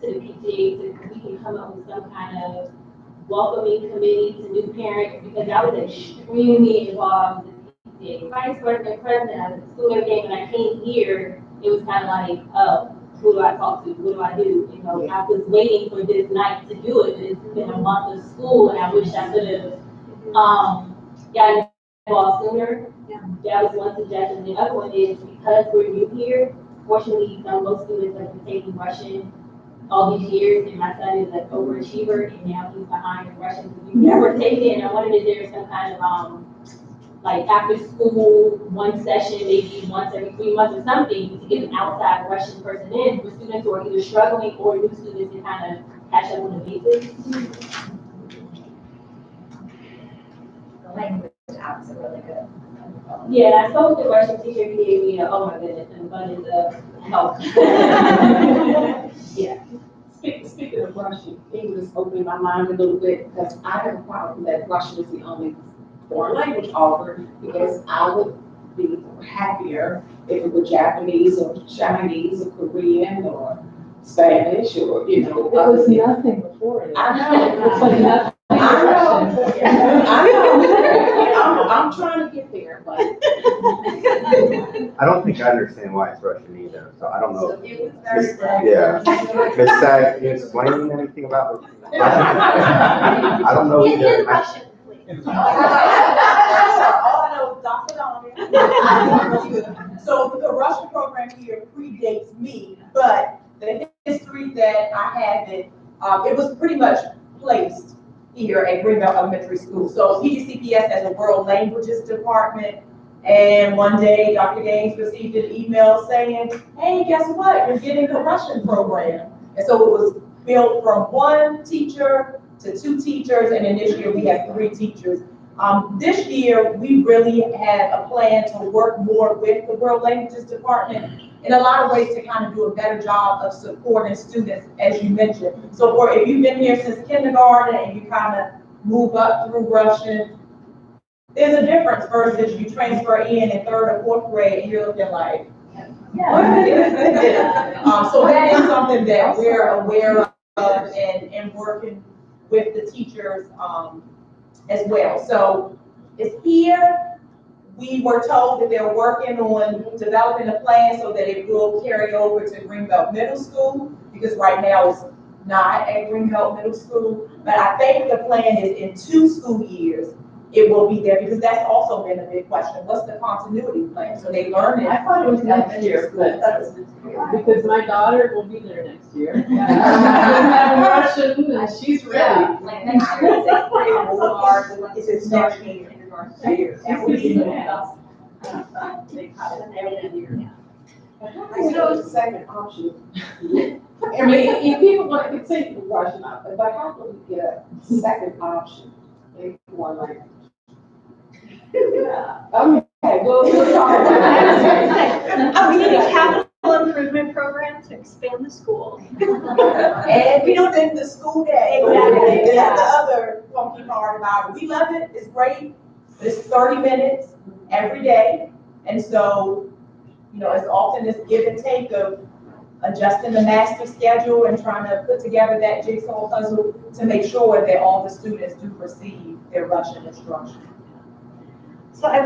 to the PTA that we can come up with some kind of welcoming committee to new parents, because I was extremely involved in the PTA. Vice president, I was at school every day. When I came here, it was kind of like, oh, who do I talk to? What do I do? I was waiting for this night to do it, but it's been a month of school, and I wish I could have gotten involved sooner. That was one suggestion. The other one is because we're new here, fortunately, most students have been taking Russian all these years, and my son is an overachiever, and now he's behind in Russian because we've never taken it. And I wondered if there was some kind of like after school, one session, maybe once every 3 months or something, to get an outside Russian person in for students who are either struggling or new students to kind of catch up on the basics. The language apps are really good. Yeah, I spoke to the Russian teacher. He gave me oh my goodness, an abundance of help. Yeah. Speaking of Russian, English opened my mind a little bit because I have a problem that Russian is the only foreign language offered, because I would be happier if it were Japanese or Chinese or Korean or Spanish or, It was nothing before it. I know. It's like nothing. I know. I'm trying to get there, but. I don't think I understand why it's Russian either, so I don't know. So it was very Yeah. Ms. Sag, can you explain anything about Russian? I don't know either. In Russian, please. All I know is Dr. Donovan. So the Russian program here predates me, but the history that I had, it was pretty much placed here at Greenbelt Elementary School. So PGCPS has a world languages department, and one day Dr. Gaines received an email saying, hey, guess what? You're getting a Russian program. And so it was built from 1 teacher to 2 teachers, and then this year we have 3 teachers. This year, we really had a plan to work more with the World Languages Department in a lot of ways to kind of do a better job of supporting students, as you mentioned. So if you've been here since kindergarten and you kind of move up through Russian, there's a difference versus you transfer in 3rd or 4th grade and you're looking like, so that is something that we're aware of and working with the teachers as well. So it's here. We were told that they're working on developing a plan so that it will carry over to Greenbelt Middle School, because right now it's not at Greenbelt Middle School. But I think the plan is in 2 school years, it will be there, because that's also been a big question. What's the continuity plan? So they learn it. I thought it was next year, but because my daughter will be there next year. I'm having Russian, and she's ready. Like next year, 6th grade will start, it's next year, kindergarten. That would be They cut it every year. Yeah. So it's a second option. I mean, if people want to continue rushing out, but how can we get a second option? Maybe one like. Yeah. Okay, we'll talk about We need a capital improvement program to expand the school. And we don't think the school day. Exactly. That's the other funky part about it. We love it, it's great, but it's 30 minutes every day. And so, you know, it's often this give and take of adjusting the master schedule and trying to put together that jigsaw puzzle to make sure that all the students do receive their Russian instruction. So I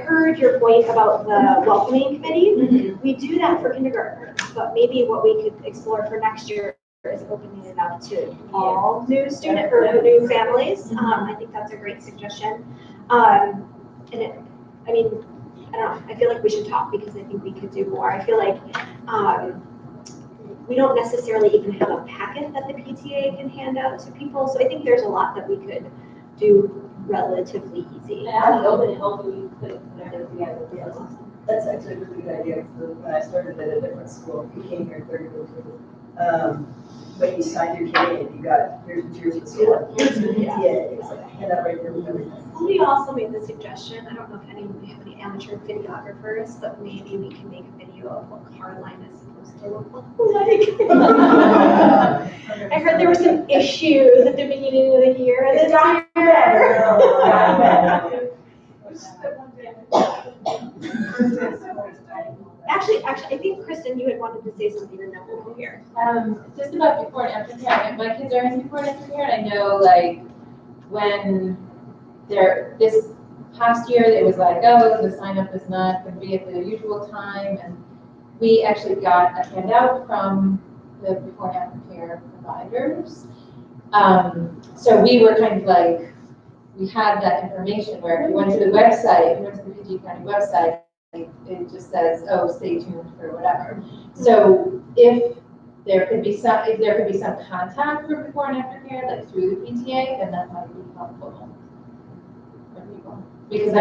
heard your point about the welcoming committee. We do that for kindergartners, but maybe what we could explore for next year is opening it up to all new student or new families. I think that's a great suggestion. I don't know, I feel like we should talk because I think we could do more. I feel like we don't necessarily even have a packet that the PTA can hand out to people. So I think there's a lot that we could do relatively easy. And I was open and hopefully put everything together. Yeah, that's actually a really good idea. When I started at a different school, you came here 30 but you signed your kid in, you got, here's the school, here's the PTA, it's like, hand out right here with everything. We also made the suggestion, I don't know if we have any amateur videographers, but maybe we can make a video of what Carline is supposed to look like. I heard there were some issues at the beginning of the year. It's not Actually, I think Kristen, you had wanted to say something and then we'll go here. Just about before and after care. My kids are in before and after care. I know, like, when this past year, it was like, oh, the sign up is not going to be at the usual time, and we actually got a handout from the before and after care providers. So we were kind of like, we had that information where if you went to the website, if you went to the PG County website, it just says, oh, stay tuned for whatever. So if there could be some contact for before and after care, like through the PTA, then that might be helpful for people. Because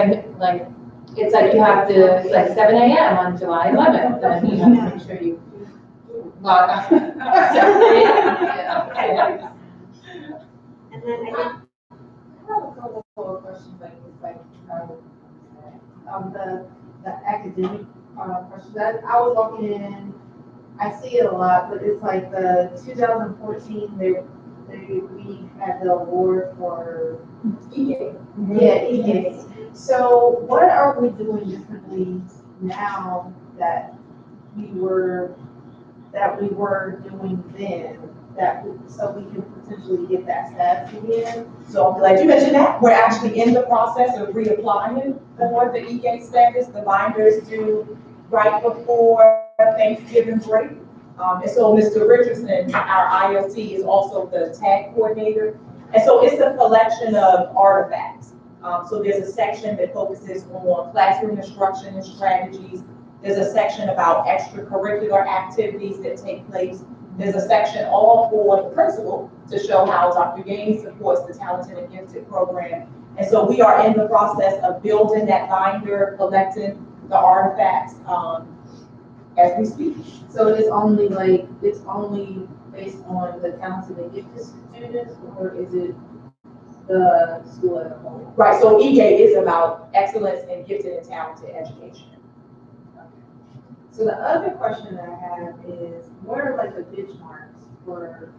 it's like you have to, it's like 7 a.m. on July 11th, and you have to make sure you log on. 7 a.m. And then I think I have a couple of questions, the academic questions. I was walking in, I see it a lot, but it's like the 2014, we had the award for EA. Yeah, EA. So what are we doing differently now that we were doing then? So we can potentially get that status again? So I'm glad you mentioned that. We're actually in the process of reapplying for the EA status. The binders due right before Thanksgiving break. And so Mr. Richardson, our ILT, is also the tag coordinator. And so it's a collection of artifacts. So there's a section that focuses on classroom instruction and strategies. There's a section about extracurricular activities that take place. There's a section all for the principal to show how Dr. Gaines supports the Talented and Gifted program. And so we are in the process of building that binder, collecting the artifacts as we speak. So it's only based on the Talented and Gifted students, or is it the school as a whole? Right, so EGA is about excellence in gifted and talented education. So the other question that I have is, what are the benchmarks for,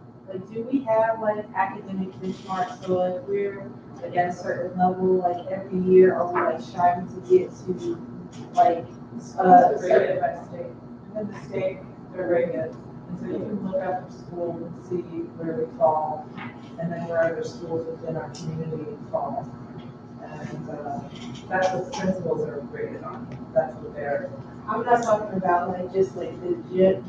do we have academic benchmarks? So if we're at a certain level, every year, are we striving to get to certain by state? And the state, they're very good. And so you can look up the school and see where we fall, and then where other schools within our community fall. And that's what the principals are graded on. That's what they're. I'm not talking about just the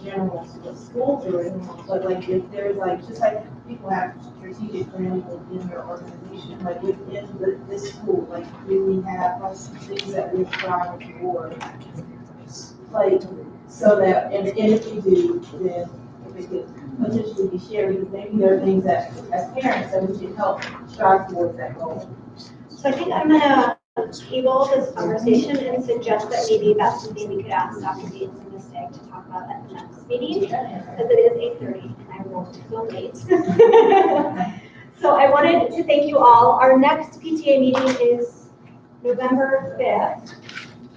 general schools or anything, but if there's just people have strategic planning within their organization, within this school, do we have things that we're striving for? So that, and if we do, then if it could potentially be shared, because maybe there are things that as parents that we should help strive towards that goal. So I think I'm gonna table this conversation and suggest that maybe that's something we could ask Dr. Bates and Ms. Stagg to talk about at the next meeting, because it is 8:30 and I won't go late. So I wanted to thank you all. Our next PTA meeting is November 5th,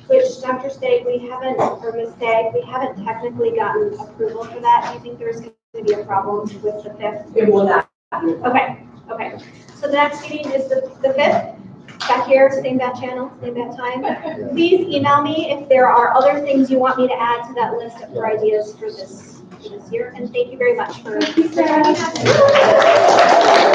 which Dr. Stagg, or Ms. Stagg, we haven't technically gotten approval for that. Do you think there's going to be a problem with the 5th? It will not. Okay. So the next meeting is the 5th. Back here, same bat channel, same bat time. Please email me if there are other things you want me to add to that list for ideas for this year. And thank you very much for joining us.